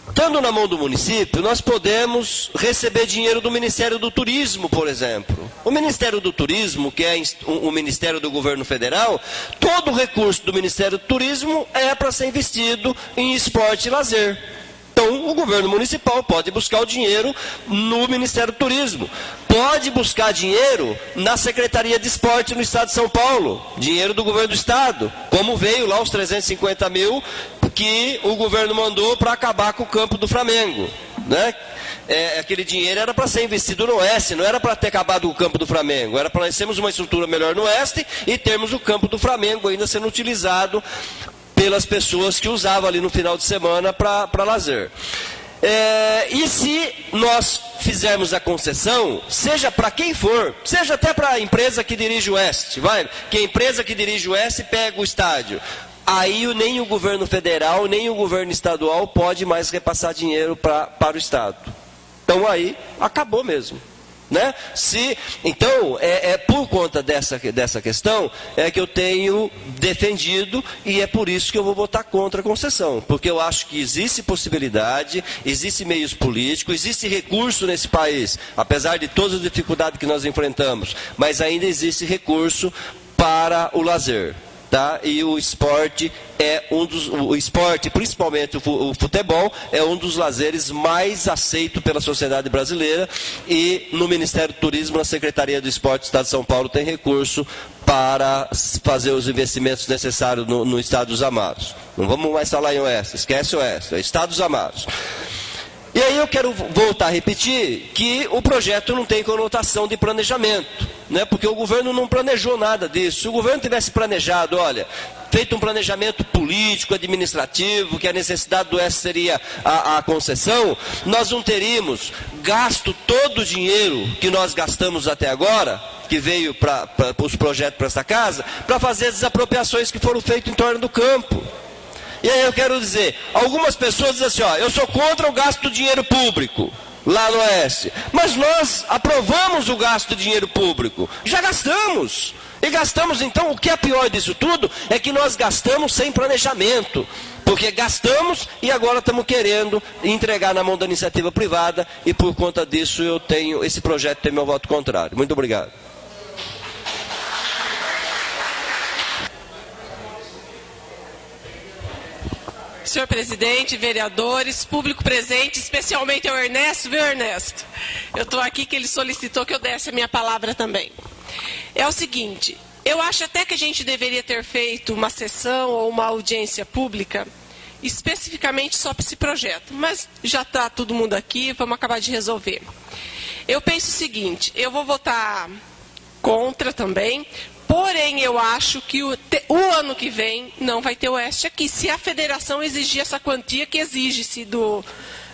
G: estando na mão do município, nós podemos receber dinheiro do Ministério do Turismo, por exemplo. O Ministério do Turismo, que é o Ministério do Governo Federal, todo o recurso do Ministério do Turismo é para ser investido em esporte e lazer. Então, o governo municipal pode buscar o dinheiro no Ministério do Turismo. Pode buscar dinheiro na Secretaria de Esporte no Estado de São Paulo. Dinheiro do governo do Estado. Como veio lá os 350 mil que o governo mandou para acabar com o campo do Flamengo, né? Aquele dinheiro era para ser investido no Oeste, não era para ter acabado com o campo do Flamengo, era para nós termos uma estrutura melhor no Oeste e termos o campo do Flamengo ainda sendo utilizado pelas pessoas que usavam ali no final de semana para lazer. E se nós fizermos a concessão, seja para quem for, seja até para a empresa que dirige o Oeste, que a empresa que dirige o Oeste pega o estádio, aí nem o governo federal, nem o governo estadual pode mais repassar dinheiro para o Estado. Então aí acabou mesmo. Né? Então, por conta dessa questão, é que eu tenho defendido e é por isso que eu vou votar contra a concessão. Porque eu acho que existe possibilidade, existe meios políticos, existe recurso nesse país, apesar de todas as dificuldades que nós enfrentamos, mas ainda existe recurso para o lazer. Tá? E o esporte principalmente o futebol, é um dos lazeres mais aceitos pela sociedade brasileira, e no Ministério do Turismo, na Secretaria do Esporte do Estado de São Paulo, tem recurso para fazer os investimentos necessários no Estado dos Amaros. Não vamos mais falar em Oeste, esquece o Oeste, é Estado dos Amaros. E aí eu quero voltar a repetir que o projeto não tem conotação de planejamento, né? Porque o governo não planejou nada disso. Se o governo tivesse planejado, olha, feito um planejamento político, administrativo, que a necessidade do Oeste seria a concessão, nós não teríamos gasto todo o dinheiro que nós gastamos até agora, que veio para os projetos para essa casa, para fazer as desapropriações que foram feitas em torno do campo. E aí eu quero dizer, algumas pessoas dizem assim, ó, eu sou contra o gasto do dinheiro público lá no Oeste, mas nós aprovamos o gasto do dinheiro público, já gastamos. E gastamos, então, o que é pior disso tudo é que nós gastamos sem planejamento, porque gastamos e agora estamos querendo entregar na mão da iniciativa privada, e por conta disso esse projeto tem meu voto contrário. Muito obrigado.
I: Senhor presidente, vereadores, público presente, especialmente ao Ernesto, viu, Ernesto? Eu estou aqui que ele solicitou que eu desse a minha palavra também. É o seguinte, eu acho até que a gente deveria ter feito uma sessão ou uma audiência pública especificamente só para esse projeto, mas já está todo mundo aqui, vamos acabar de resolver. Eu penso o seguinte, eu vou votar contra também, porém, eu acho que o ano que vem não vai ter Oeste aqui, se a federação exigir essa quantia que exige-se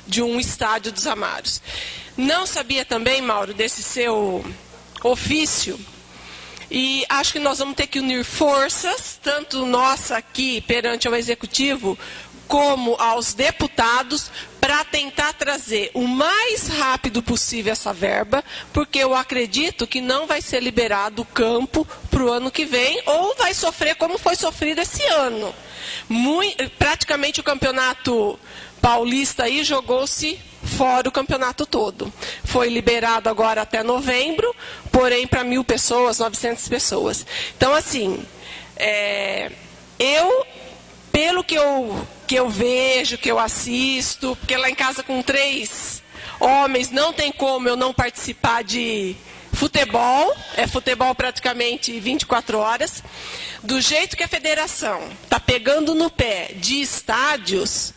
I: de um estádio dos Amaros. Não sabia também, Mauro, desse seu ofício, e acho que nós vamos ter que unir forças, tanto nossa aqui perante o Executivo, como aos deputados, para tentar trazer o mais rápido possível essa verba, porque eu acredito que não vai ser liberado o campo para o ano que vem, ou vai sofrer como foi sofrido esse ano. Praticamente o campeonato paulista aí jogou-se fora o campeonato todo. Foi liberado agora até novembro, porém para 1.000 pessoas, 900 pessoas. Então, assim, pelo que eu vejo, que eu assisto, porque lá em casa com 3 homens não tem como eu não participar de futebol, é futebol praticamente 24 horas. Do jeito que a federação está pegando no pé de estádios,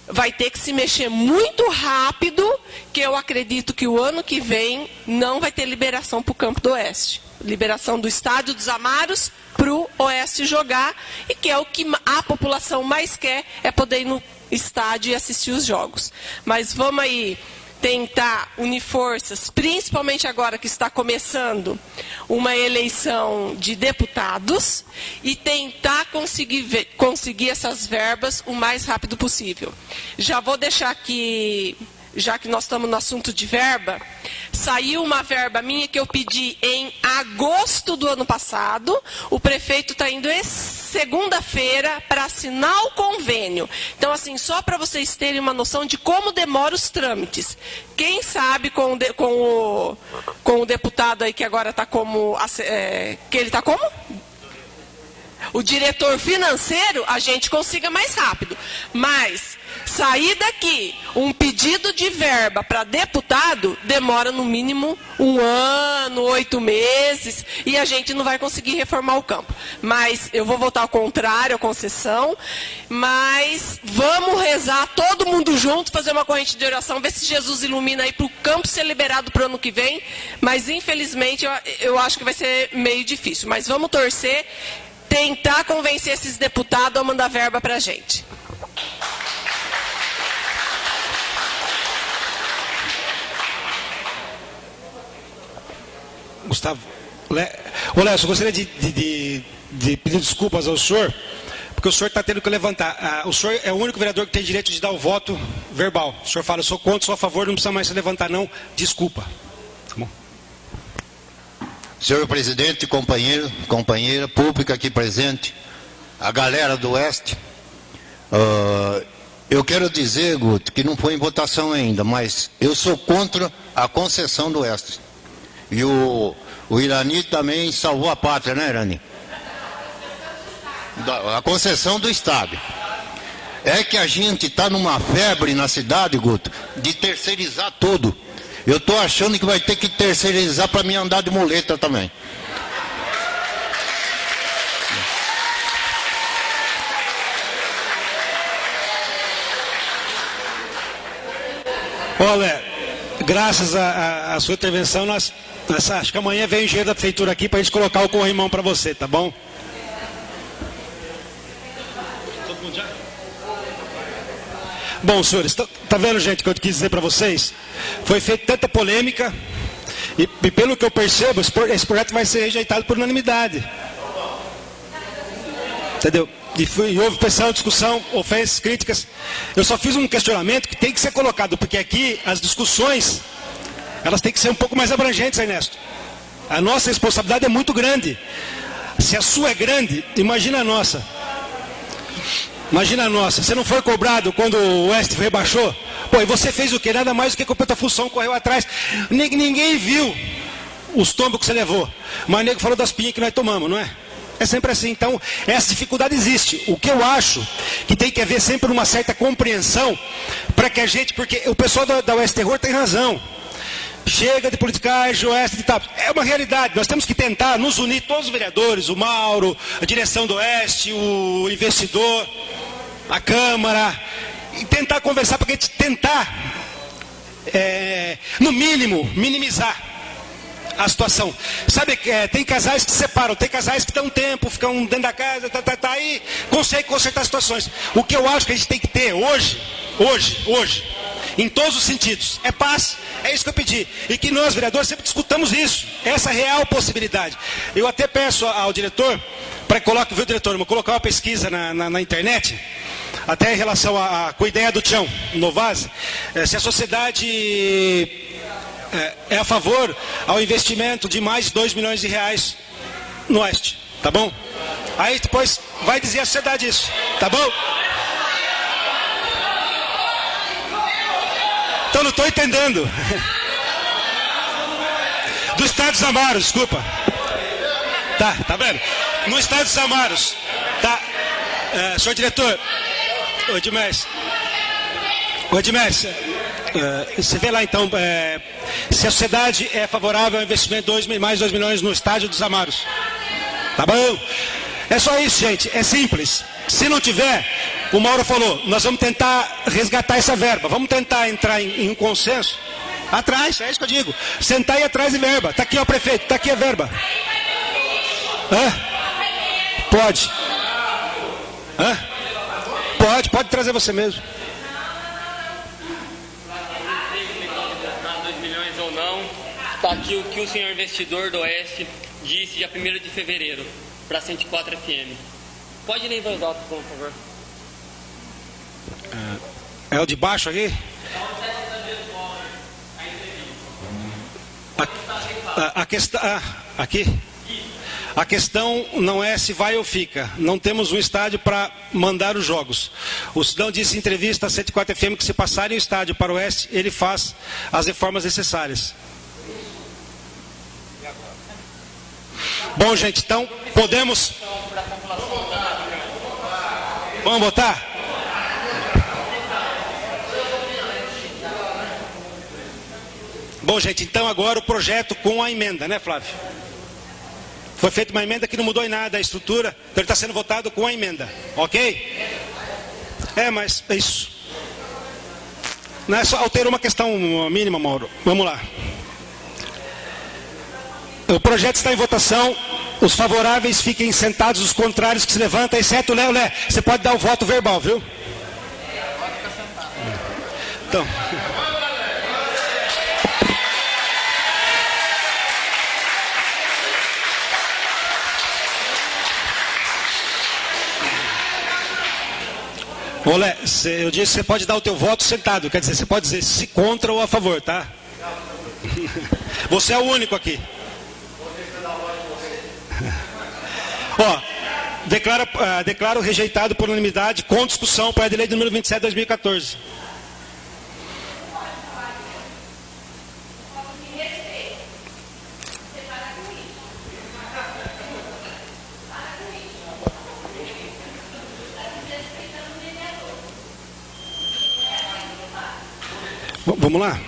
I: vai ter que se mexer muito rápido, que eu acredito que o ano que vem não vai ter liberação para o Campo do Oeste. Liberação do Estádio dos Amaros para o Oeste jogar, e que é o que a população mais quer, é poder ir no estádio e assistir os jogos. Mas vamos aí tentar unir forças, principalmente agora que está começando uma eleição de deputados, e tentar conseguir essas verbas o mais rápido possível. Já vou deixar aqui, já que nós estamos no assunto de verba, saiu uma verba minha que eu pedi em agosto do ano passado. O prefeito está indo segunda-feira para assinar o convênio. Então, assim, só para vocês terem uma noção de como demora os trâmites. Quem sabe com o deputado aí que agora está como... que ele está como? O diretor financeiro, a gente consiga mais rápido. Mas sair daqui um pedido de verba para deputado demora no mínimo 1 ano, 8 meses, e a gente não vai conseguir reformar o campo. Mas eu vou votar ao contrário, a concessão, mas vamos rezar todo mundo junto, fazer uma corrente de oração, ver se Jesus ilumina aí para o campo ser liberado para o ano que vem. Mas infelizmente eu acho que vai ser meio difícil. Mas vamos torcer, tentar convencer esses deputados a mandar verba para a gente.
A: Gustavo, ô Léo, eu gostaria de pedir desculpas ao senhor, porque o senhor está tendo que levantar. O senhor é o único vereador que tem direito de dar o voto verbal. O senhor fala, eu sou contra, sou a favor, não precisa mais se levantar, não. Desculpa. Tá bom.
D: Senhor presidente, companheira pública aqui presente, a galera do Oeste, eu quero dizer, Guto, que não foi em votação ainda, mas eu sou contra a concessão do Oeste. E o Irani também salvou a pátria, né, Irani? A concessão do Estado. É que a gente está numa febre na cidade, Guto, de terceirizar tudo. Eu estou achando que vai ter que terceirizar para mim andar de muleta também.
A: Olha, graças à sua intervenção, acho que amanhã vem o engenheiro da prefeitura aqui para a gente colocar o corrimão para você, tá bom? Todo mundo já? Bom, senhores, tá vendo, gente, o que eu quis dizer para vocês? Foi feita tanta polêmica e pelo que eu percebo, esse projeto vai ser rejeitado por unanimidade. Entendeu? E houve pressão, discussão, ofensas, críticas. Eu só fiz um questionamento que tem que ser colocado, porque aqui as discussões, elas têm que ser um pouco mais abrangentes, Ernesto. A nossa responsabilidade é muito grande. Se a sua é grande, imagina a nossa. Imagina a nossa. Você não foi cobrado quando o Oeste rebaixou? Pô, e você fez o quê? Nada mais do que cumpriu a função, correu atrás. Ninguém viu os tombos que você levou. Mas o nego falou das pinhas que nós tomamos, não é? É sempre assim. Então, essa dificuldade existe. O que eu acho que tem que haver sempre uma certa compreensão para que a gente... Porque o pessoal da Oeste Terror tem razão. Chega de politicagem, Oeste de tal. É uma realidade. Nós temos que tentar nos unir, todos os vereadores, o Mauro, a direção do Oeste, o investidor, a Câmara, e tentar conversar para a gente tentar, no mínimo, minimizar a situação. Sabe, tem casais que se separam, tem casais que estão um tempo, ficam dentro da casa, aí consegue consertar situações. O que eu acho que a gente tem que ter hoje, em todos os sentidos, é paz. É isso que eu pedi. E que nós, vereadores, sempre discutamos isso. Essa real possibilidade. Eu até peço ao diretor, para que coloque, viu, diretor, vou colocar uma pesquisa na internet, até em relação com a ideia do Tião Novasi, se a sociedade é a favor ao investimento de mais de 2 milhões de reais no Oeste, tá bom? Aí depois vai dizer a sociedade isso, tá bom? Então não estou entendendo. Do Estado dos Amaros, desculpa. Tá vendo? No Estado dos Amaros, tá? Senhor diretor, Edmés, você vê lá então, se a sociedade é favorável ao investimento de mais de 2 milhões no Estádio dos Amaros. Tá bom? É só isso, gente, é simples. Se não tiver, o Mauro falou, nós vamos tentar resgatar essa verba, vamos tentar entrar em um consenso. Atrás, é isso que eu digo. Sentar e ir atrás de verba. Tá aqui, ó, prefeito, tá aqui a verba. Pode. Pode trazer você mesmo.
J: 2 milhões ou não, está aqui o que o senhor investidor do Oeste disse dia 1º de fevereiro para 104 FM. Pode ler em voz alta, por favor.
A: É o de baixo aqui? A questão aqui. A questão não é se vai ou fica. Não temos um estádio para mandar os jogos. O Cidão disse em entrevista à 104 FM que se passarem o estádio para o Oeste, ele faz as reformas necessárias. Bom, gente, então podemos... Vamos votar? Bom, gente, então agora o projeto com a emenda, né, Flávio? Foi feita uma emenda que não mudou em nada a estrutura, então ele está sendo votado com a emenda, ok? Mas é isso. Não é só alterou uma questão mínima, Mauro. Vamos lá. O projeto está em votação. Os favoráveis fiquem sentados, os contrários que se levantam, exceto o Léo. Você pode dar o voto verbal, viu? Então... Olé, eu disse que você pode dar o teu voto sentado, quer dizer, você pode dizer se contra ou a favor, tá? Você é o único aqui. Ó, declaro rejeitado por unanimidade, com discussão, o projeto de lei número 27 de 2014. Vamos lá?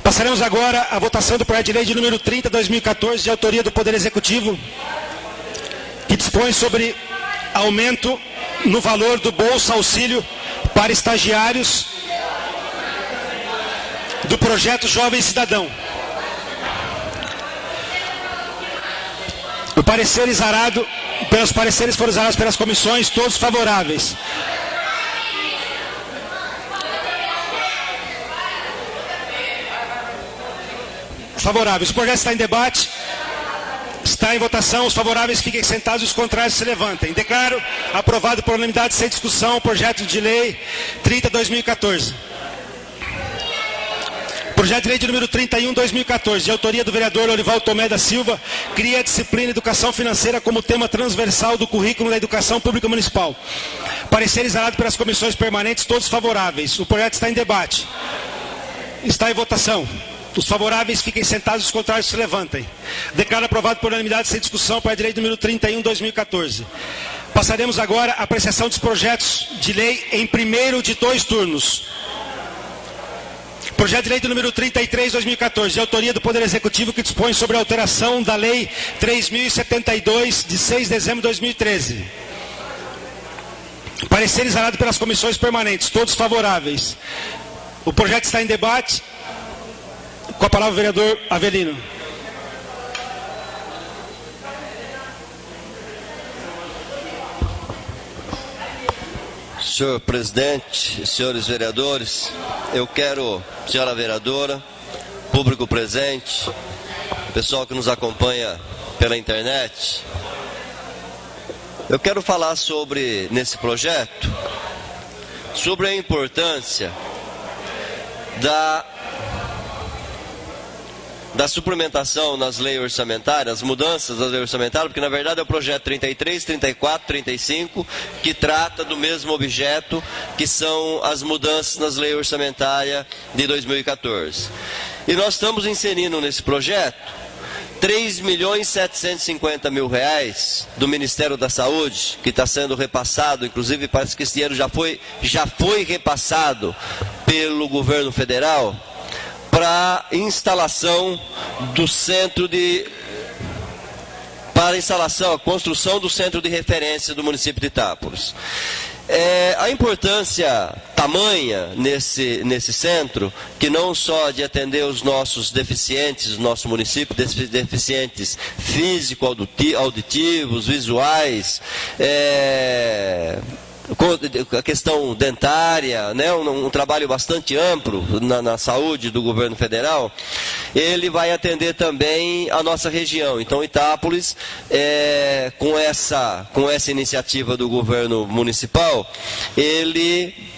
A: Passaremos agora à votação do projeto de lei de número 30 de 2014, de autoria do Poder Executivo, que dispõe sobre aumento no valor do Bolsa Auxílio para estagiários do projeto Jovem Cidadão. Os pareceres foram exarados pelas comissões, todos favoráveis. Favoráveis. O projeto está em debate, está em votação. Os favoráveis fiquem sentados e os contrários se levantem. Declaro aprovado por unanimidade, sem discussão, o projeto de lei 30 de 2014. Projeto de lei de número 31 de 2014, de autoria do vereador Olivaldo Tomé da Silva, cria a disciplina Educação Financeira como tema transversal do currículo da Educação Pública Municipal. Parecer exarado pelas comissões permanentes, todos favoráveis. O projeto está em debate. Está em votação. Os favoráveis fiquem sentados, os contrários se levantem. Declaro aprovado por unanimidade, sem discussão, para a lei número 31 de 2014. Passaremos agora à apreciação dos projetos de lei em primeiro de 2 turnos. Projeto de lei do número 33 de 2014, de autoria do Poder Executivo, que dispõe sobre a alteração da Lei 3.072, de 6 de dezembro de 2013. Parecer exarado pelas comissões permanentes, todos favoráveis. O projeto está em debate. Com a palavra o vereador Avelino.
G: Senhor presidente, senhores vereadores, eu quero, senhora vereadora, público presente, pessoal que nos acompanha pela internet, Eu quero falar sobre, nesse projeto, sobre a importância da suplementação nas leis orçamentárias, as mudanças das leis orçamentárias, porque na verdade é o projeto 33, 34, 35, que trata do mesmo objeto, que são as mudanças nas leis orçamentárias de 2014. E nós estamos inserindo nesse projeto 3.750.000 do Ministério da Saúde, que está sendo repassado, inclusive parece que esse dinheiro já foi repassado pelo governo federal, para instalação do centro a construção do centro de referência do município de Itápolis. A importância tamanha nesse centro, que não só de atender os nossos deficientes do nosso município, deficientes físico-auditivos, visuais, a questão dentária, né, um trabalho bastante amplo na saúde do governo federal, ele vai atender também a nossa região. Então, Itápolis, com essa iniciativa do governo municipal, ele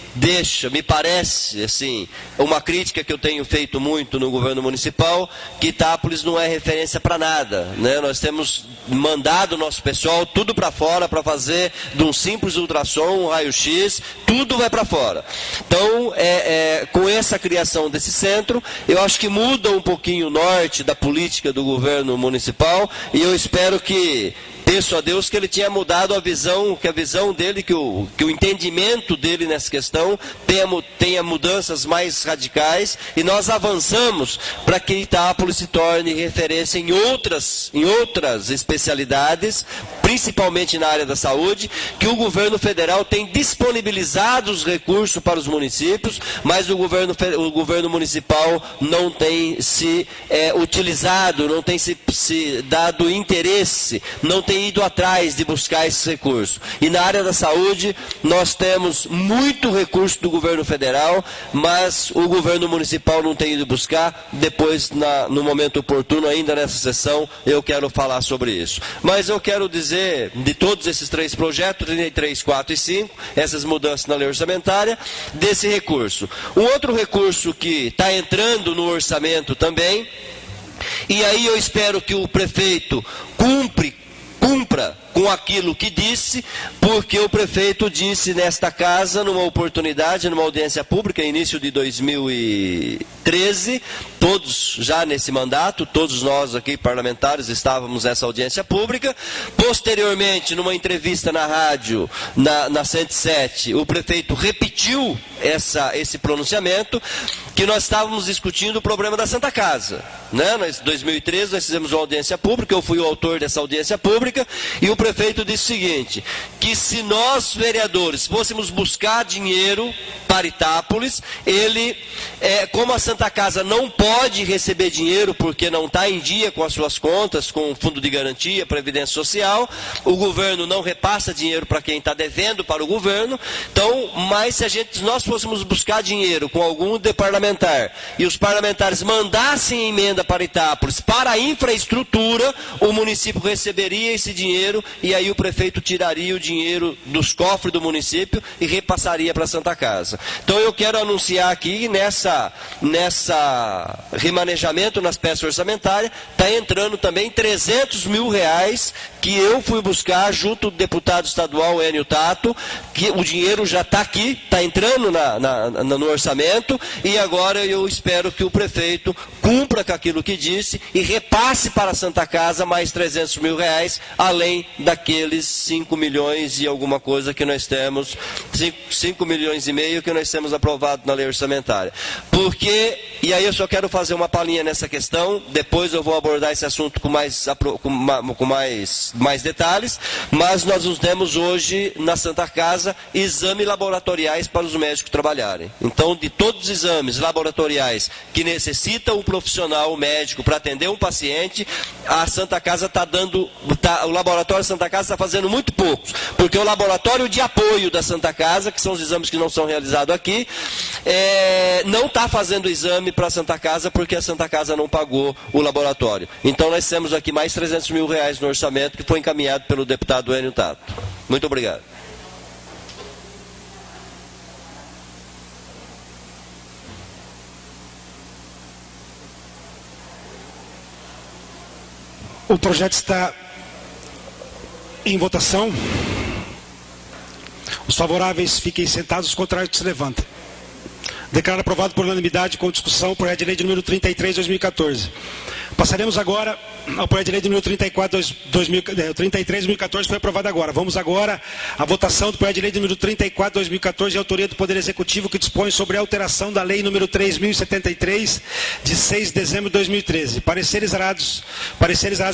G: me parece, assim, uma crítica que eu tenho feito muito no governo municipal, que Itápolis não é referência para nada, né? Nós temos mandado o nosso pessoal tudo para fora para fazer de um simples ultrassom, um raio-x, tudo vai para fora. Então, com essa criação desse centro, eu acho que muda um pouquinho o norte da política do governo municipal, e eu espero que, peço a Deus que ele tenha mudado a visão, que a visão dele, que o entendimento dele nessa questão tenha mudanças mais radicais, e nós avançamos para que Itápolis se torne referência em outras especialidades, principalmente na área da saúde, que o governo federal tem disponibilizado os recursos para os municípios, mas o governo municipal não tem se utilizado, não tem se dado interesse, não tem ido atrás de buscar esses recursos. E na área da saúde, nós temos muito recurso do governo federal, mas o governo municipal não tem ido buscar. Depois, no momento oportuno, ainda nessa sessão, eu quero falar sobre isso. Mas eu quero dizer, de todos esses três projetos, 33, 4 e 5, essas mudanças na lei orçamentária, desse recurso. Um outro recurso que está entrando no orçamento também, e aí eu espero que o prefeito cumpra com aquilo que disse, porque o prefeito disse nesta casa, numa oportunidade, numa audiência pública, início de 2013, todos já nesse mandato, todos nós aqui parlamentares estávamos nessa audiência pública. Posteriormente, numa entrevista na rádio, na 107, o prefeito repetiu esse pronunciamento, que nós estávamos discutindo o problema da Santa Casa, né? Em 2013 nós fizemos uma audiência pública, eu fui o autor dessa audiência pública, e o prefeito disse o seguinte, que se nós, vereadores, fôssemos buscar dinheiro para Itápolis, como a Santa Casa não pode receber dinheiro porque não está em dia com as suas contas, com o Fundo de Garantia, Previdência Social, o governo não repassa dinheiro para quem está devendo para o governo. Então, mas se nós fôssemos buscar dinheiro com algum parlamentar, e os parlamentares mandassem emenda para Itápolis, para a infraestrutura, o município receberia esse dinheiro, e aí o prefeito tiraria o dinheiro dos cofres do município e repassaria para a Santa Casa. Então eu quero anunciar aqui, nessa remanejamento nas peças orçamentárias, está entrando também 300 mil reais, que eu fui buscar junto do deputado estadual Enio Tato, que o dinheiro já está aqui, está entrando no orçamento, e agora eu espero que o prefeito cumpra com aquilo que disse e repasse para a Santa Casa mais 300 mil reais, além daqueles 5 milhões e alguma coisa que nós temos, 5 milhões e meio que nós temos aprovado na lei orçamentária. Porque, e aí eu só quero fazer uma palhinha nessa questão, depois eu vou abordar esse assunto com mais detalhes, mas nós não temos hoje na Santa Casa exames laboratoriais para os médicos trabalharem. Então, de todos os exames laboratoriais que necessitam um profissional médico para atender um paciente, a Santa Casa o laboratório da Santa Casa está fazendo muito poucos, porque o laboratório de apoio da Santa Casa, que são os exames que não são realizados aqui, não está fazendo exame para a Santa Casa, porque a Santa Casa não pagou o laboratório. Então nós temos aqui mais 300 mil reais no orçamento, que foi encaminhado pelo deputado Enio Tato. Muito obrigado.
A: O projeto está em votação. Os favoráveis fiquem sentados, os contrários que se levantem. Declaro aprovado por unanimidade com discussão o projeto de lei de número 33, 2014. Passaremos agora ao projeto de lei de número 33, 2014, foi aprovado agora. Vamos agora à votação do projeto de lei de número 34, 2014, de autoria do Poder Executivo, que dispõe sobre a alteração da lei número 3.073, de 6 de dezembro de 2013. Pareceres arados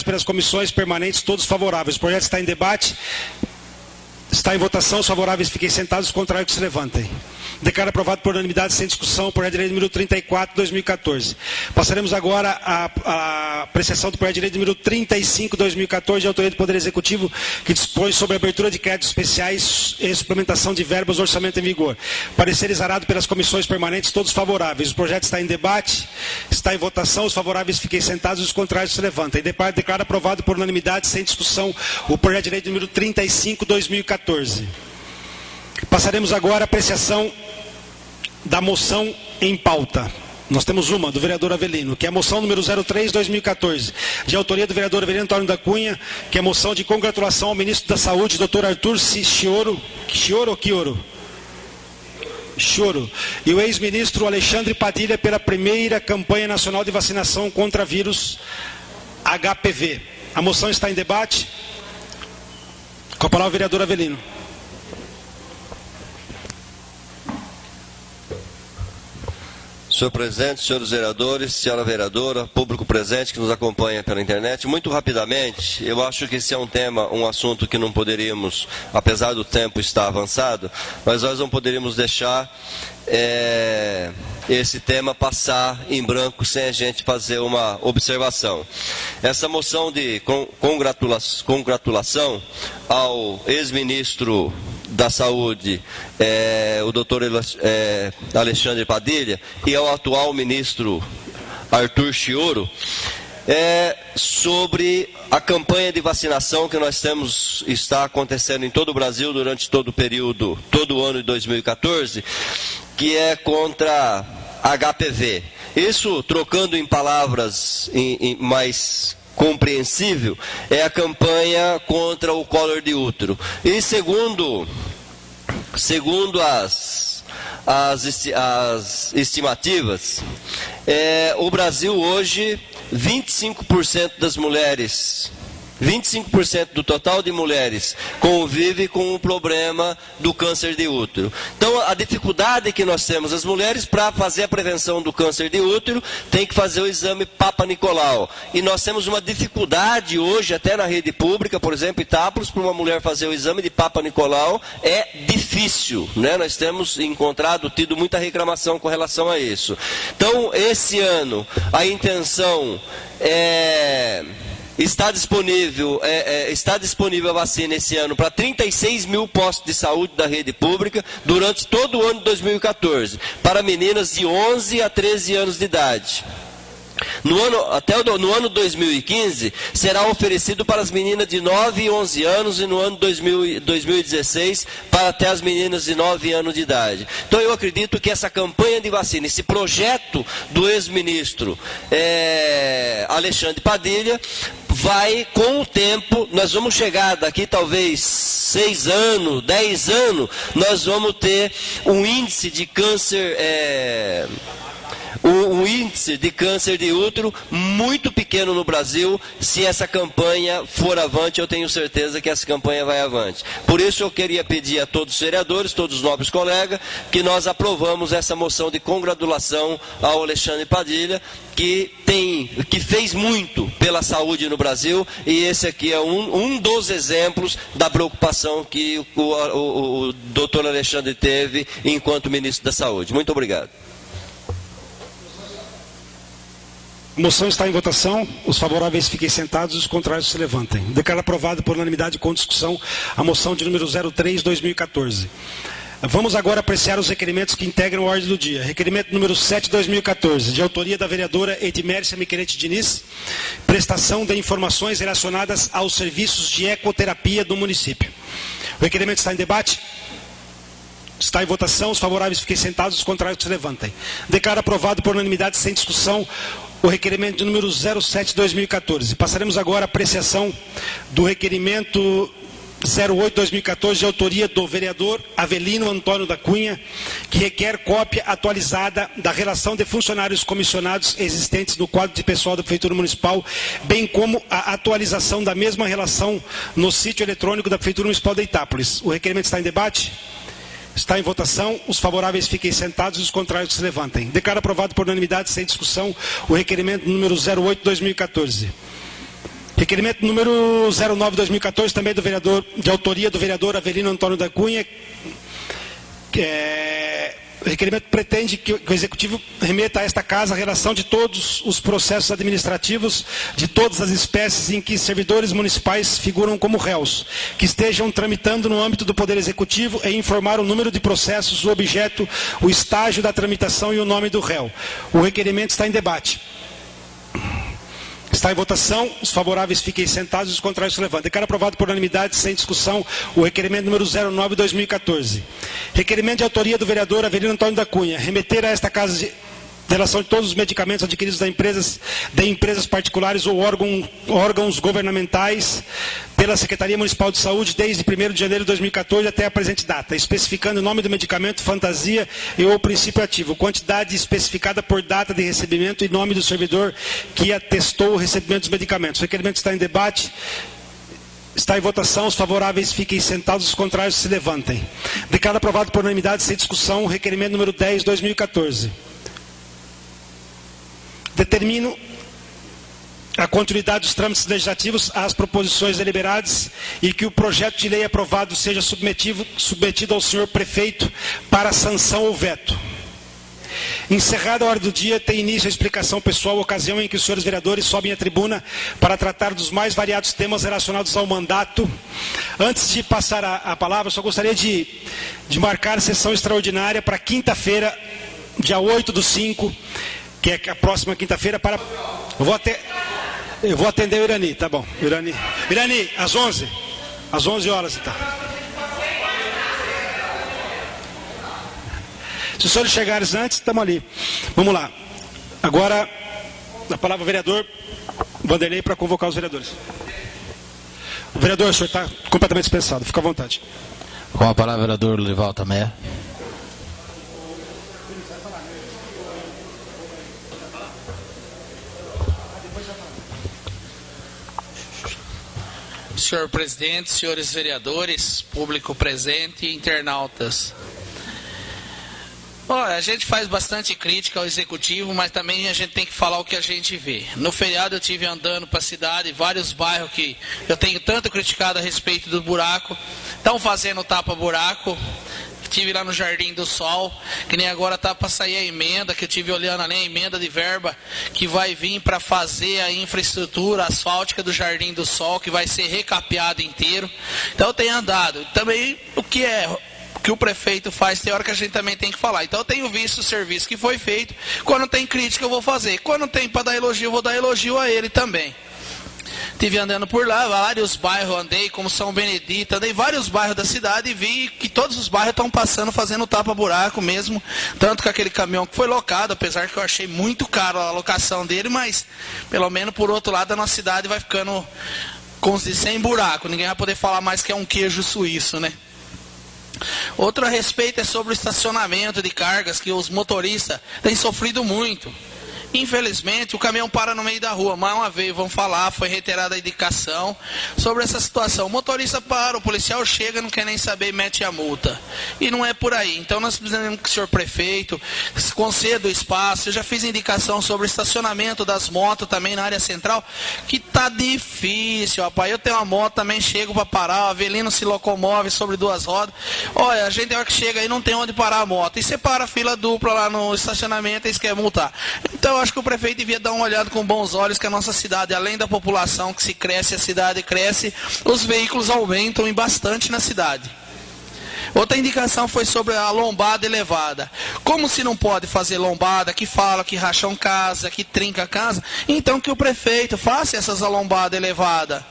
A: pelas comissões permanentes, todos favoráveis. O projeto está em debate. Está em votação, os favoráveis fiquem sentados, os contrários que se levantem. Declaro aprovado por unanimidade, sem discussão, o projeto de lei número 34, 2014. Passaremos agora à apreciação do projeto de lei número 35, 2014, de autoria do Poder Executivo, que dispõe sobre a abertura de créditos especiais e suplementação de verbas do orçamento em vigor. Pareceres arados pelas comissões permanentes, todos favoráveis. O projeto está em debate, está em votação, os favoráveis fiquem sentados, os contrários se levantem. Declaro aprovado por unanimidade, sem discussão, o projeto de lei número 35, 2014. Passaremos agora à apreciação da moção em pauta. Nós temos uma, do vereador Avelino, que é a moção número 03/2014, de autoria do vereador Avelino Antônio da Cunha, que é a moção de congratulação ao ministro da Saúde, Dr. Arthur Chioro, e o ex-ministro Alexandre Padilha pela primeira campanha nacional de vacinação contra vírus HPV. A moção está em debate. Com a palavra o vereador Avelino.
G: Senhor presidente, senhores vereadores, senhora vereadora, público presente que nos acompanha pela internet, muito rapidamente, eu acho que esse é um assunto que não poderíamos, apesar do tempo estar avançado, mas nós não poderíamos deixar esse tema passar em branco sem a gente fazer uma observação. Essa moção de congratulação ao ex-ministro da Saúde, o doutor Alexandre Padilha, e ao atual ministro Arthur Chioro, sobre a campanha de vacinação que nós temos, está acontecendo em todo o Brasil durante todo o período, todo o ano de 2014, que é contra HPV. Isso, trocando em palavras mais compreensível, é a campanha contra o cólera de útero. E segundo as estimativas, o Brasil hoje, 25% das mulheres, 25% do total de mulheres convive com o problema do câncer de útero. Então, a dificuldade que nós temos, as mulheres, para fazer a prevenção do câncer de útero, tem que fazer o exame Papa Nicolau. E nós temos uma dificuldade hoje, até na rede pública, por exemplo, Itápolis, para uma mulher fazer o exame de Papa Nicolau, é difícil, né? Nós temos tido muita reclamação com relação a isso. Então, esse ano, a intenção está disponível a vacina esse ano para 36 mil postos de saúde da rede pública durante todo o ano de 2014, para meninas de 11 a 13 anos de idade. No ano 2015, será oferecido para as meninas de 9 e 11 anos, e no ano 2016, para até as meninas de 9 anos de idade. Então, eu acredito que essa campanha de vacina, esse projeto do ex-ministro Alexandre Padilha, vai, com o tempo, nós vamos chegar daqui talvez 6 anos, 10 anos, nós vamos ter um índice de câncer... um índice de câncer de útero muito pequeno no Brasil. Se essa campanha for avante, eu tenho certeza que essa campanha vai avante. Por isso eu queria pedir a todos os vereadores, todos os nobres colegas, que nós aprovamos essa moção de congratulação ao Alexandre Padilha, que fez muito pela saúde no Brasil, e esse aqui é um dos exemplos da preocupação que o doutor Alexandre teve enquanto ministro da Saúde. Muito obrigado.
A: A moção está em votação. Os favoráveis fiquem sentados, os contrários se levantem. Declaro aprovado por unanimidade com discussão a moção de número 03/2014. Vamos agora apreciar os requerimentos que integram a ordem do dia. Requerimento número 7/2014, de autoria da vereadora Edmércia Michelete Diniz, prestação de informações relacionadas aos serviços de ecoterapia do município. O requerimento está em debate? Está em votação. Os favoráveis fiquem sentados, os contrários se levantem. Declaro aprovado por unanimidade, sem discussão, o requerimento de número 07/2014. Passaremos agora à apreciação do requerimento 08/2014, de autoria do vereador Avelino Antônio da Cunha, que requer cópia atualizada da relação de funcionários comissionados existentes no quadro de pessoal da Prefeitura Municipal, bem como a atualização da mesma relação no sítio eletrônico da Prefeitura Municipal de Itápolis. O requerimento está em debate? Está em votação. Os favoráveis fiquem sentados e os contrários se levantem. Declaro aprovado por unanimidade, sem discussão, o requerimento número 08/2014. Requerimento número 09/2014, também de autoria do vereador Avelino Antônio da Cunha. O requerimento pretende que o Executivo remeta a esta Casa a relação de todos os processos administrativos de todas as espécies em que servidores municipais figuram como réus, que estejam tramitando no âmbito do Poder Executivo, e informar o número de processos, o objeto, o estágio da tramitação e o nome do réu. O requerimento está em debate. Está em votação. Os favoráveis fiquem sentados e os contrários se levantem. Declaro aprovado por unanimidade, sem discussão, o requerimento número 09/2014. Requerimento de autoria do vereador Avelino Antônio da Cunha. Remeter a esta Casa de relação de todos os medicamentos adquiridos de empresas particulares ou órgãos governamentais pela Secretaria Municipal de Saúde desde 1º de janeiro de 2014 até a presente data, especificando o nome do medicamento, fantasia e ou princípio ativo, quantidade especificada por data de recebimento e nome do servidor que atestou o recebimento dos medicamentos. O requerimento está em debate. Está em votação. Os favoráveis fiquem sentados, os contrários se levantem. Declaro aprovado por unanimidade, sem discussão, o requerimento número 10/2014. Determino a continuidade dos trâmites legislativos às proposições deliberadas e que o projeto de lei aprovado seja submetido ao senhor prefeito para sanção ou veto. Encerrada a ordem do dia, tem início a explicação pessoal, ocasião em que os senhores vereadores sobem à tribuna para tratar dos mais variados temas relacionados ao mandato. Antes de passar a palavra, só gostaria de marcar sessão extraordinária para quinta-feira, dia 8/5, que é a próxima quinta-feira, para... Eu vou atender o Irani, tá bom. Irani, às 11. Às 11 horas, tá. Se os senhores chegarem antes, estamos ali. Vamos lá. Agora, a palavra ao vereador Vanderlei para convocar os vereadores. O vereador, o senhor está completamente dispensado. Fica à vontade.
B: Com a palavra, o vereador Lurival Tamé.
C: Senhor presidente, senhores vereadores, público presente e internautas. Olha, a gente faz bastante crítica ao executivo, mas também a gente tem que falar o que a gente vê. No feriado eu tive andando para a cidade, vários bairros que eu tenho tanto criticado a respeito do buraco, estão fazendo tapa-buraco. Estive lá no Jardim do Sol, que nem agora está para sair a emenda, que eu estive olhando ali a emenda de verba que vai vir para fazer a infraestrutura asfáltica do Jardim do Sol, que vai ser recapeado inteiro. Então eu tenho andado. Também o que o prefeito faz, tem hora que a gente também tem que falar. Então eu tenho visto o serviço que foi feito. Quando tem crítica eu vou fazer. Quando tem para dar elogio, eu vou dar elogio a ele também. Estive andando por lá, vários bairros, andei como São Benedito, andei vários bairros da cidade e vi que todos os bairros estão passando, fazendo tapa-buraco mesmo, tanto com aquele caminhão que foi locado, apesar que eu achei muito caro a locação dele, mas pelo menos por outro lado a nossa cidade vai ficando sem buraco, ninguém vai poder falar mais que é um queijo suíço, né? Outro a respeito é sobre o estacionamento de cargas, que os motoristas têm sofrido muito. Infelizmente, o caminhão para no meio da rua. Mais uma vez, vamos falar, foi reiterada a indicação sobre essa situação. O motorista para, o policial chega, não quer nem saber e mete a multa. E não é por aí. Então, nós precisamos que o senhor prefeito conceda o espaço. Eu já fiz indicação sobre o estacionamento das motos também na área central, que tá difícil, rapaz. Eu tenho uma moto também, chego para parar, o Avelino se locomove sobre duas rodas. Olha, a gente tem hora que chega aí, não tem onde parar a moto. E você para a fila dupla lá no estacionamento e eles querem multar. Então, acho que o prefeito devia dar uma olhada com bons olhos que a nossa cidade, além da população que se cresce, a cidade cresce, os veículos aumentam e bastante na cidade. Outra indicação foi sobre a lombada elevada. Como se não pode fazer lombada, que fala que racham casa, que trinca casa, então que o prefeito faça essas lombadas elevadas.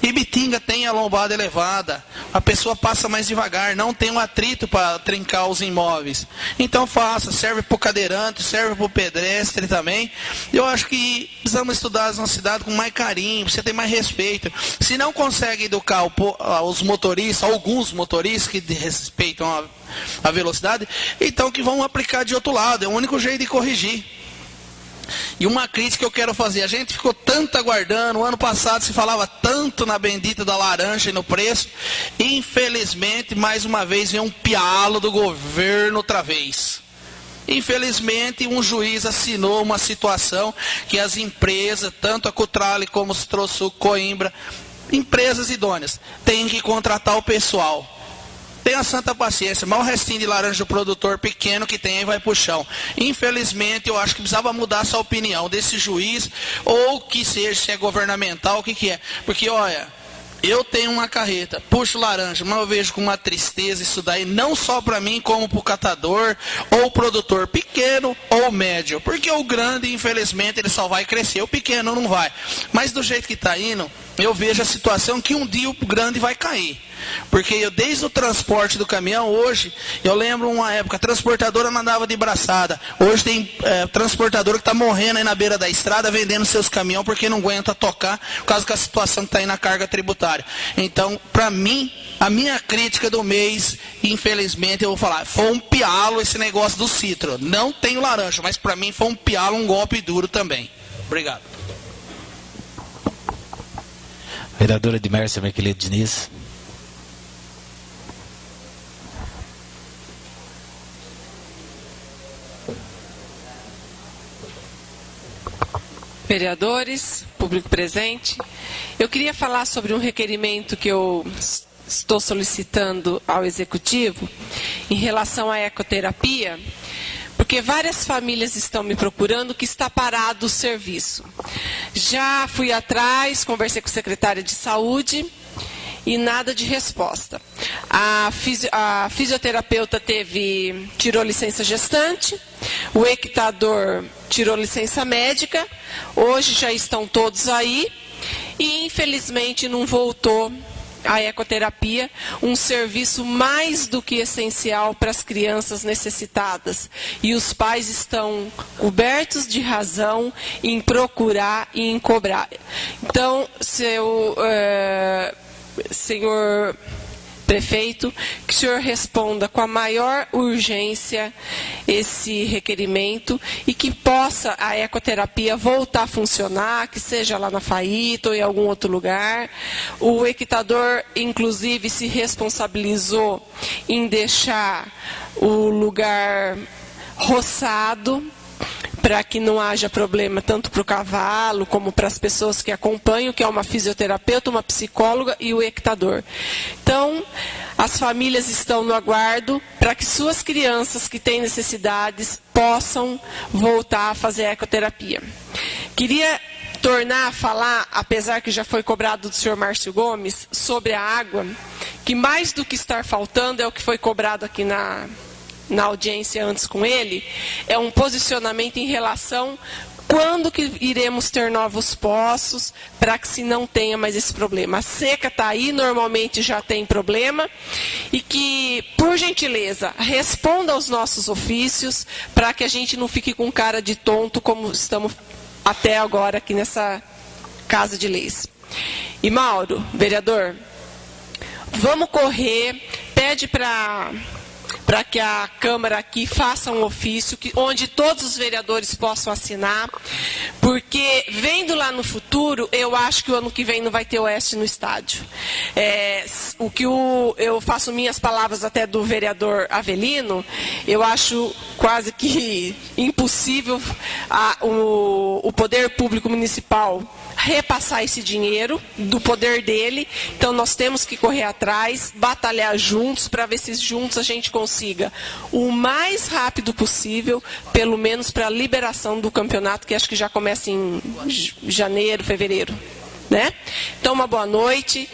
C: Ibitinga tem a lombada elevada, a pessoa passa mais devagar, não tem um atrito para trincar os imóveis. Então faça, serve para o cadeirante, serve para o pedestre também. Eu acho que precisamos estudar a nossa cidade com mais carinho, você tem mais respeito. Se não consegue educar os motoristas, alguns motoristas que respeitam a velocidade, então que vão aplicar de outro lado, é o único jeito de corrigir. E uma crítica que eu quero fazer, a gente ficou tanto aguardando, o ano passado se falava tanto na bendita da laranja e no preço, infelizmente, mais uma vez, vem um pialo do governo outra vez. Infelizmente, um juiz assinou uma situação que as empresas, tanto a Cutrale como o Citrosul, Coimbra, empresas idôneas, têm que contratar o pessoal. Tenha santa paciência, mas o restinho de laranja do produtor pequeno que tem aí vai pro chão. Infelizmente, eu acho que precisava mudar essa opinião desse juiz, ou que seja, se é governamental, o que é. Porque, olha, eu tenho uma carreta, puxo laranja, mas eu vejo com uma tristeza isso daí, não só para mim, como para o catador, ou produtor pequeno ou médio. Porque o grande, infelizmente, ele só vai crescer, o pequeno não vai. Mas do jeito que está indo, eu vejo a situação que um dia o grande vai cair. Porque eu, desde o transporte do caminhão, hoje, eu lembro uma época, a transportadora mandava de braçada. Hoje tem transportadora que está morrendo aí na beira da estrada, vendendo seus caminhões porque não aguenta tocar, por causa da situação que está aí na carga tributária. Então, para mim, a minha crítica do mês, infelizmente, eu vou falar, foi um pialo esse negócio do Citro. Não tenho laranja, mas para mim foi um pialo, um golpe duro também. Obrigado.
B: Vereadora Edmércia Miquelete Diniz.
I: Vereadores, público presente, eu queria falar sobre um requerimento que eu estou solicitando ao Executivo em relação à ecoterapia, porque várias famílias estão me procurando que está parado o serviço. Já fui atrás, conversei com a secretária de Saúde e nada de resposta. A fisioterapeuta tirou licença gestante, o equitador tirou licença médica, hoje já estão todos aí e infelizmente não voltou a ecoterapia, um serviço mais do que essencial para as crianças necessitadas. E os pais estão cobertos de razão em procurar e em cobrar. Então, senhor prefeito, que o senhor responda com a maior urgência esse requerimento e que possa a ecoterapia voltar a funcionar, que seja lá na FAITA ou em algum outro lugar. O equitador, inclusive, se responsabilizou em deixar o lugar roçado, para que não haja problema tanto para o cavalo, como para as pessoas que acompanham, que é uma fisioterapeuta, uma psicóloga e o equitador. Então, as famílias estão no aguardo para que suas crianças que têm necessidades possam voltar a fazer ecoterapia. Queria tornar a falar, apesar que já foi cobrado do senhor Márcio Gomes, sobre a água, que mais do que estar faltando é o que foi cobrado aqui na audiência antes com ele, é um posicionamento em relação quando que iremos ter novos poços para que se não tenha mais esse problema. A seca está aí, normalmente já tem problema, e que, por gentileza, responda aos nossos ofícios para que a gente não fique com cara de tonto como estamos até agora aqui nessa Casa de Leis. E Mauro, vereador, vamos correr, pede para que a Câmara aqui faça um ofício onde todos os vereadores possam assinar, porque vendo lá no futuro, eu acho que o ano que vem não vai ter Oeste no estádio. Eu faço minhas palavras até do vereador Avelino, eu acho quase que impossível o poder público municipal repassar esse dinheiro do poder dele. Então nós temos que correr atrás, batalhar juntos para ver se juntos a gente consiga o mais rápido possível, pelo menos para a liberação do campeonato, que acho que já começa em janeiro, fevereiro. né? Então, uma boa noite.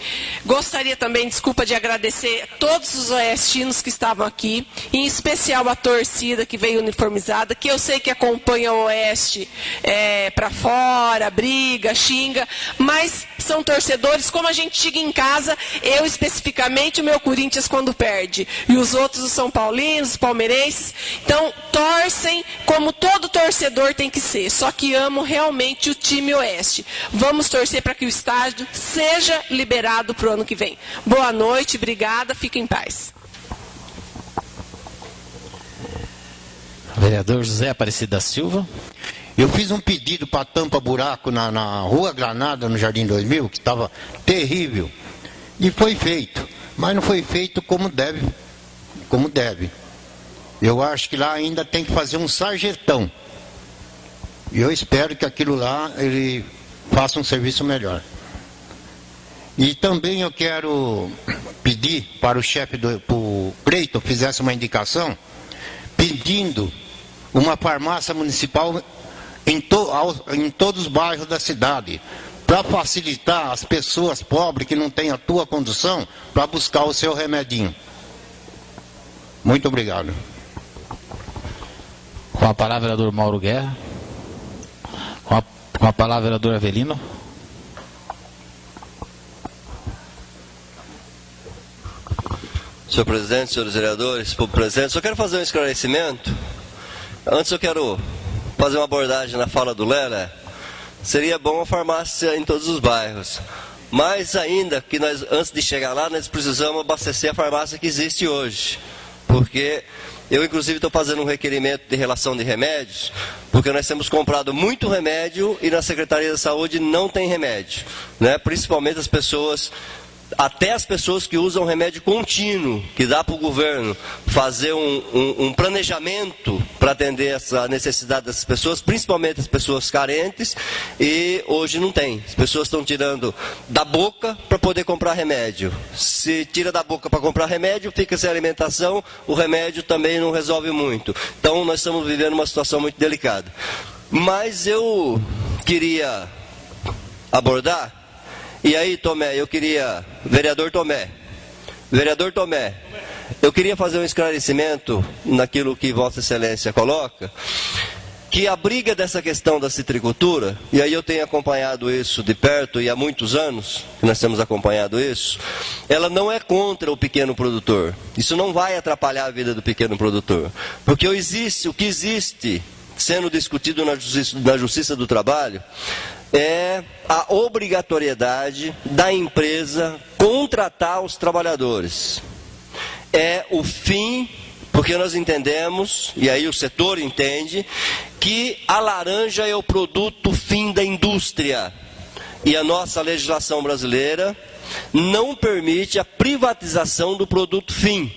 I: Gostaria também, desculpa, de agradecer a todos os oestinos que estavam aqui, em especial a torcida que veio uniformizada, que eu sei que acompanha o Oeste para fora, briga, xinga, mas são torcedores, como a gente chega em casa, eu especificamente, o meu Corinthians quando perde, e os outros, os São Paulinos, os palmeirenses, então torcem como todo torcedor tem que ser, só que amo realmente o time Oeste. Vamos torcer para que o estádio seja liberado para o ano que vem. Boa noite, obrigada, fiquem em paz.
B: Vereador José Aparecido da Silva.
D: Eu fiz um pedido para tampa buraco na Rua Granada, no Jardim 2000, que estava terrível. E foi feito, mas não foi feito como deve. Eu acho que lá ainda tem que fazer um sarjetão. E eu espero que aquilo lá, ele faça um serviço melhor. E também eu quero pedir para o chefe do Cleiton fizesse uma indicação, pedindo uma farmácia municipal em todos os bairros da cidade, para facilitar as pessoas pobres que não têm a tua condução para buscar o seu remedinho. Muito obrigado.
B: Com a palavra, vereador Mauro Guerra. Com a palavra, vereador Avelino.
G: Senhor presidente, senhores vereadores, público presente, só quero fazer um esclarecimento. Antes eu quero fazer uma abordagem na fala do Lela. Seria bom a farmácia em todos os bairros. Mais ainda, que nós, antes de chegar lá, nós precisamos abastecer a farmácia que existe hoje. Porque eu, inclusive, estou fazendo um requerimento de relação de remédios, porque nós temos comprado muito remédio e na Secretaria da Saúde não tem remédio, né? Principalmente as pessoas, até as pessoas que usam remédio contínuo, que dá para o governo fazer um planejamento para atender essa necessidade dessas pessoas, principalmente as pessoas carentes, e hoje não tem. As pessoas estão tirando da boca para poder comprar remédio. Se tira da boca para comprar remédio, fica sem alimentação, o remédio também não resolve muito. Então nós estamos vivendo uma situação muito delicada. Mas eu queria abordar. E aí, Tomé, vereador Tomé, eu queria fazer um esclarecimento naquilo que Vossa Excelência coloca, que a briga dessa questão da citricultura, e aí eu tenho acompanhado isso de perto, e há muitos anos que nós temos acompanhado isso, ela não é contra o pequeno produtor. Isso não vai atrapalhar a vida do pequeno produtor. Porque o que existe sendo discutido na Justiça do Trabalho é a obrigatoriedade da empresa contratar os trabalhadores. É o fim, porque nós entendemos, e aí o setor entende, que a laranja é o produto fim da indústria. E a nossa legislação brasileira não permite a privatização do produto fim.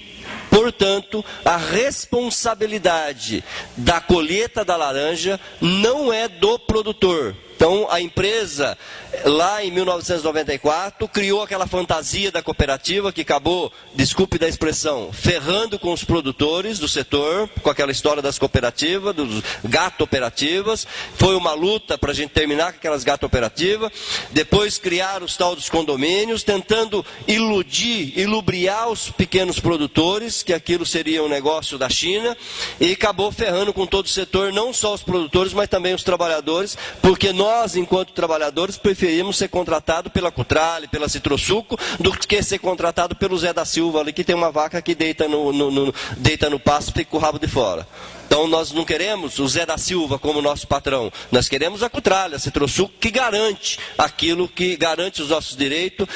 G: Portanto, a responsabilidade da colheita da laranja não é do produtor. Então, a empresa, lá em 1994, criou aquela fantasia da cooperativa que acabou, desculpe da expressão, ferrando com os produtores do setor, com aquela história das cooperativas, dos gato-operativas. Foi uma luta para a gente terminar com aquelas gato-operativas. Depois criaram os tal dos condomínios, tentando ilubriar os pequenos produtores, que aquilo seria um negócio da China, e acabou ferrando com todo o setor, não só os produtores, mas também os trabalhadores, porque nós, enquanto trabalhadores, preferimos ser contratados pela Cutrale, pela Citrosuco, do que ser contratado pelo Zé da Silva, ali que tem uma vaca que deita no pasto e fica com o rabo de fora. Então nós não queremos o Zé da Silva como nosso patrão, nós queremos a Cutrale, a Citrosuco, que garante aquilo que garante os nossos direitos,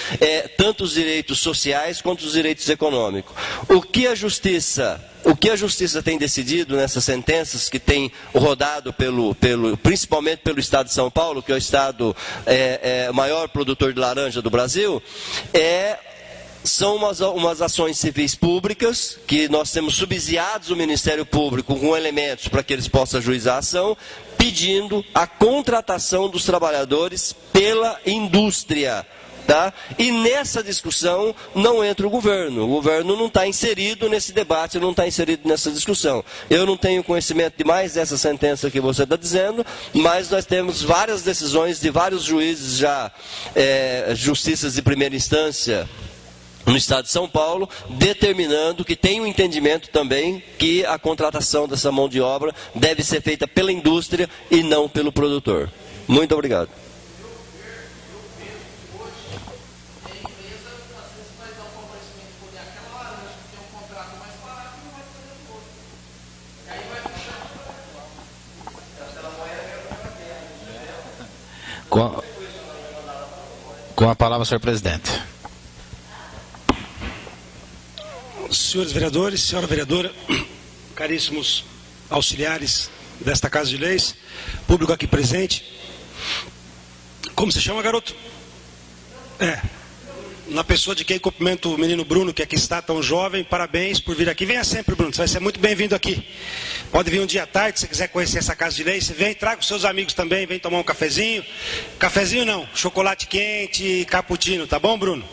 G: tanto os direitos sociais quanto os direitos econômicos. O que a Justiça tem decidido nessas sentenças que tem rodado principalmente pelo Estado de São Paulo, que é o Estado maior produtor de laranja do Brasil, são umas ações civis públicas, que nós temos subsidiados o Ministério Público com elementos para que eles possam ajuizar a ação, pedindo a contratação dos trabalhadores pela indústria. Tá? E nessa discussão não entra o governo não está inserido nesse debate, não está inserido nessa discussão. Eu não tenho conhecimento de mais dessa sentença que você está dizendo, mas nós temos várias decisões de vários juízes já, justiças de primeira instância, no estado de São Paulo, determinando que tem um entendimento também que a contratação dessa mão de obra deve ser feita pela indústria e não pelo produtor. Muito obrigado.
B: Com a palavra, senhor presidente.
A: Senhores vereadores, senhora vereadora, caríssimos auxiliares desta Casa de Leis, público aqui presente. Como se chama, garoto? Na pessoa de quem cumprimento o menino Bruno, que aqui está tão jovem, parabéns por vir aqui. Venha sempre, Bruno, você vai ser muito bem-vindo aqui. Pode vir um dia à tarde, se quiser conhecer essa Casa de Leis, você vem, traga os seus amigos também, vem tomar um cafezinho. Cafezinho não, chocolate quente, cappuccino, tá bom, Bruno?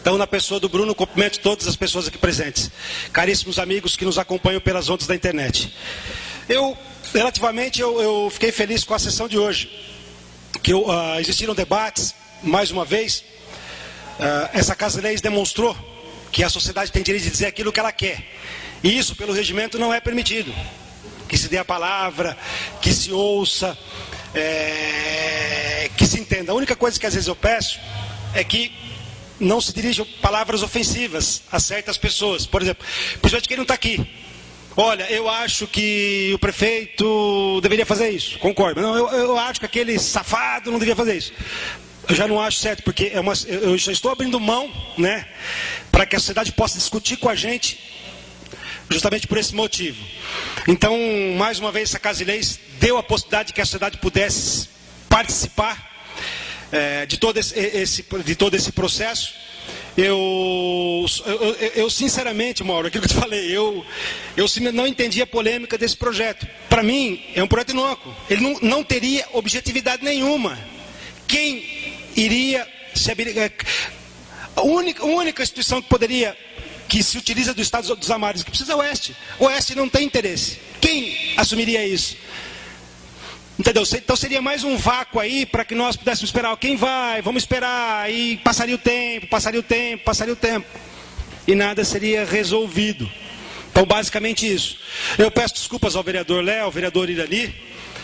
A: Então, na pessoa do Bruno, cumprimento todas as pessoas aqui presentes. Caríssimos amigos que nos acompanham pelas ondas da internet. Eu fiquei feliz com a sessão de hoje. Que existiram debates, mais uma vez. Essa Casa de Leis demonstrou que a sociedade tem direito de dizer aquilo que ela quer. E isso, pelo regimento, não é permitido. Que se dê a palavra, que se ouça, que se entenda. A única coisa que às vezes eu peço é que não se dirijam palavras ofensivas a certas pessoas. Por exemplo, principalmente quem não está aqui. Olha, eu acho que o prefeito deveria fazer isso. Concordo. Não, eu acho que aquele safado não deveria fazer isso. Eu já não acho certo, porque eu já estou abrindo mão, né, para que a sociedade possa discutir com a gente, justamente por esse motivo. Então, mais uma vez, essa Casa de Leis deu a possibilidade de que a sociedade pudesse participar de todo esse processo. Eu sinceramente, Mauro, aquilo que eu te falei, eu não entendi a polêmica desse projeto. Para mim, é um projeto inócuo. Ele não teria objetividade nenhuma. Quem iria se habilitar? A única instituição que se utiliza do Estado dos Amares, que precisa é o Oeste. O Oeste não tem interesse. Quem assumiria isso? Entendeu? Então seria mais um vácuo aí para que nós pudéssemos esperar. Quem vai? Vamos esperar. E passaria o tempo. E nada seria resolvido. Então, basicamente isso. Eu peço desculpas ao vereador Léo, ao vereador Irani.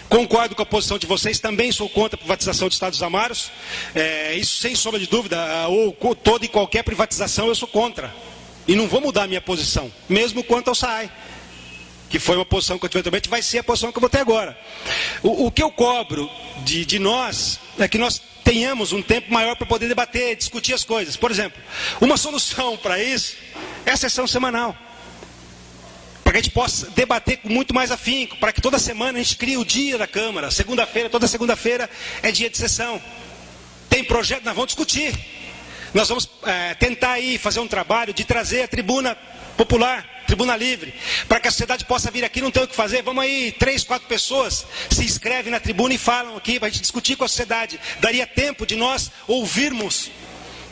A: Concordo com a posição de vocês. Também sou contra a privatização do Estado dos Amaros. Isso sem sombra de dúvida. Ou toda e qualquer privatização eu sou contra. E não vou mudar a minha posição. Mesmo quanto ao SAAI. Que foi uma posição que eu tive anteriormente, vai ser a posição que eu vou ter agora. O que eu cobro de nós é que nós tenhamos um tempo maior para poder debater, discutir as coisas. Por exemplo, uma solução para isso é a sessão semanal. Para que a gente possa debater com muito mais afinco, para que toda semana a gente crie o dia da Câmara. Toda segunda-feira é dia de sessão. Tem projeto, nós vamos discutir. Nós vamos tentar aí fazer um trabalho de trazer a tribuna popular, tribuna livre, para que a sociedade possa vir aqui, não tem o que fazer, vamos aí, 3, 4 pessoas se inscrevem na tribuna e falam aqui, para a gente discutir com a sociedade, daria tempo de nós ouvirmos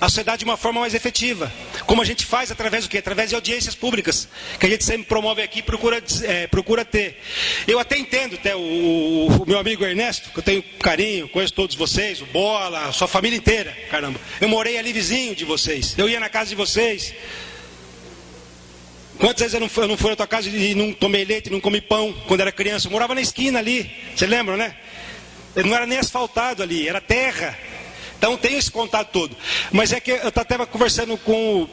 A: a sociedade de uma forma mais efetiva, como a gente faz através do quê? Através de audiências públicas, que a gente sempre promove aqui e procura ter. Eu até entendo, o meu amigo Ernesto, que eu tenho carinho, conheço todos vocês, o Bola, a sua família inteira, caramba, eu morei ali vizinho de vocês, eu ia na casa de vocês. Quantas vezes eu não fui na tua casa e não tomei leite, não comi pão quando era criança? Eu morava na esquina ali, você lembra, né? Não era nem asfaltado ali, era terra. Então tenho esse contato todo. Mas é que eu estava conversando com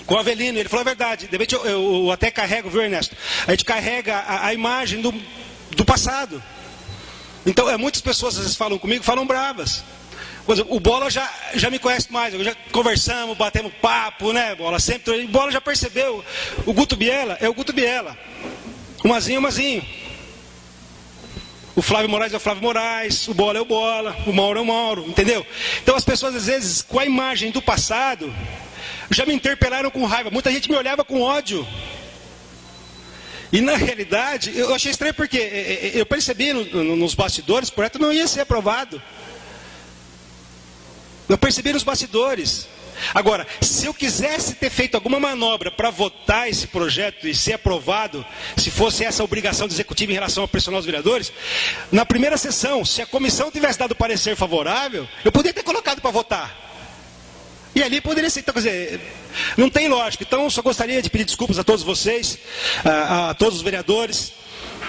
A: o Avelino, ele falou a verdade. De repente eu até carrego, viu, Ernesto? A gente carrega a imagem do passado. Então muitas pessoas às vezes falam comigo, falam bravas. Por exemplo, o Bola já me conhece mais, já conversamos, batemos papo, né, Bola? Sempre, o Bola já percebeu, o Guto Biela é o Guto Biela, o Mazinho é o Mazinho, o Flávio Moraes é o Flávio Moraes, o Bola é o Bola, o Mauro é o Mauro, entendeu? Então as pessoas às vezes, com a imagem do passado, já me interpelaram com raiva, muita gente me olhava com ódio. E na realidade, eu achei estranho porque eu percebi nos bastidores, o projeto não ia ser aprovado. Eu percebi nos bastidores. Agora, se eu quisesse ter feito alguma manobra para votar esse projeto e ser aprovado, se fosse essa a obrigação do executivo em relação a pressionar os vereadores, na primeira sessão, se a comissão tivesse dado parecer favorável, eu poderia ter colocado para votar. E ali poderia ser, então, quer dizer, não tem lógica. Então, eu só gostaria de pedir desculpas a todos vocês, a todos os vereadores,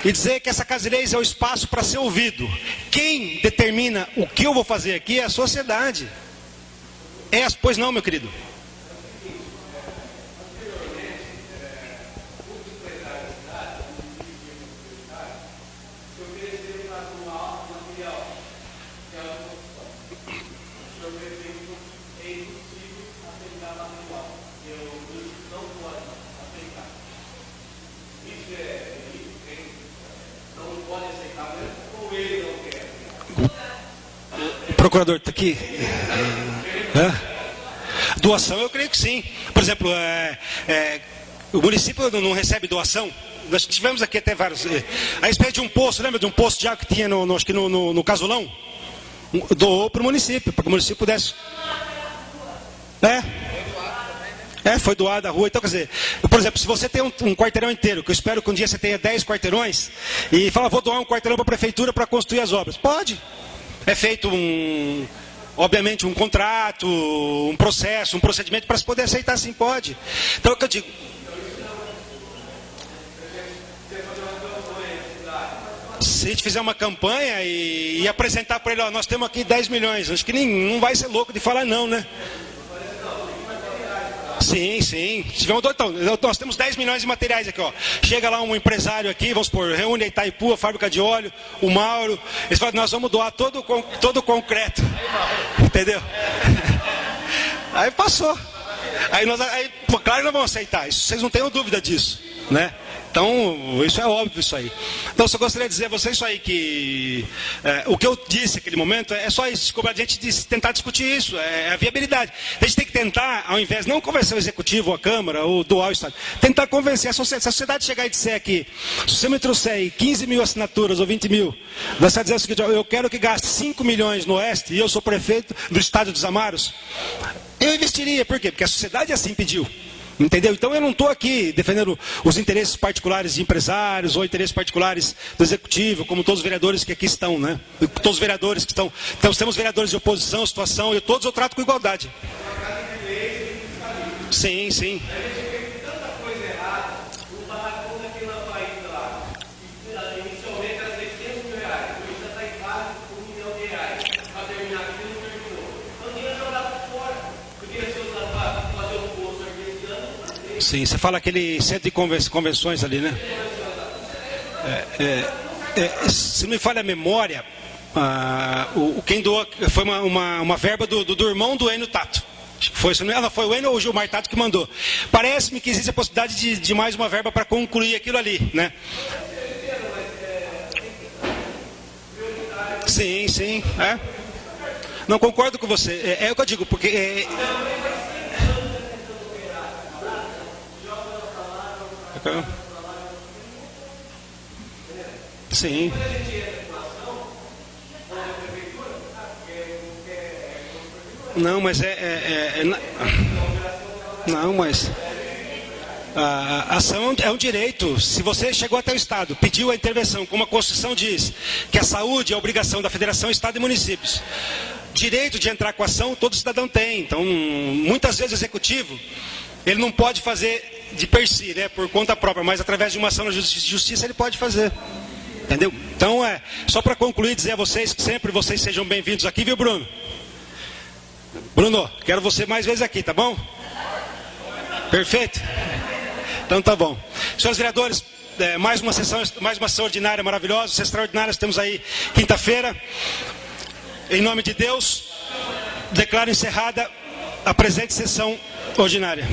A: e dizer que essa Casa de Leis é o espaço para ser ouvido. Quem determina o que eu vou fazer aqui é a sociedade. Pois não, meu querido. O procurador está aqui. Doação, eu creio que sim. Por exemplo, o município não recebe doação. Nós tivemos aqui até vários. A respeito de um poço, lembra de um poço de água que tinha acho que no Casolão? Doou para o município, para que o município pudesse. Foi doado a rua. Então, quer dizer, por exemplo, se você tem um quarteirão inteiro, que eu espero que um dia você tenha 10 quarteirões, e fala, vou doar um quarteirão para a prefeitura para construir as obras. Pode. É feito obviamente um contrato, um processo, um procedimento para se poder aceitar, sim, pode. Então é o que eu digo. Se a gente fizer uma campanha e apresentar para ele, ó, nós temos aqui 10 milhões, acho que não vai ser louco de falar não, né? Sim. Então, nós temos 10 milhões de materiais aqui, ó. Chega lá um empresário aqui, vamos supor, reúne a Itaipu, a fábrica de óleo, o Mauro. Eles falam, nós vamos doar todo o concreto. Entendeu? Aí passou. Aí, claro que nós vamos aceitar. Isso, vocês não tenham dúvida disso, né? Então, isso é óbvio, isso aí. Então, só gostaria de dizer a vocês isso aí, que o que eu disse naquele momento é só isso, como a gente tentar discutir isso, é a viabilidade. A gente tem que tentar, ao invés, não convencer o executivo, a Câmara, ou doar o Estado, tentar convencer a sociedade. Se a sociedade chegar e disser aqui, se você me trouxer 15 mil assinaturas ou 20 mil, nós estamos dizendo o seguinte, eu quero que gaste 5 milhões no Oeste, e eu sou prefeito do Estado dos Amaros, eu investiria. Por quê? Porque a sociedade assim pediu. Entendeu? Então eu não estou aqui defendendo os interesses particulares de empresários ou interesses particulares do executivo, como todos os vereadores que aqui estão, né? Todos os vereadores que estão. Então temos vereadores de oposição, situação, e todos eu trato com igualdade. Sim. Sim, você fala aquele centro de convenções ali, né? Se não me falha a memória, quem doou foi uma verba do irmão do Enio Tato. Foi o Enio ou o Gilmar Tato que mandou. Parece-me que existe a possibilidade de mais uma verba para concluir aquilo ali, né? Sim. Não concordo com você. É o que eu digo, porque... Sim. Não, mas não, mas a ação é um direito. Se você chegou até o Estado, pediu a intervenção, como a Constituição diz, que a saúde é a obrigação da Federação, Estado e Municípios. Direito de entrar com a ação todo cidadão tem. Então, muitas vezes o Executivo, ele não pode fazer de per si, né, por conta própria, mas através de uma ação na justiça ele pode fazer. Entendeu? Então, só para concluir, dizer a vocês que sempre vocês sejam bem-vindos aqui, viu, Bruno? Bruno, quero você mais vezes aqui, tá bom? Perfeito? Então tá bom. Senhores vereadores, mais uma sessão ordinária maravilhosa, sessão extraordinária, temos aí quinta-feira. Em nome de Deus, declaro encerrada a presente sessão ordinária.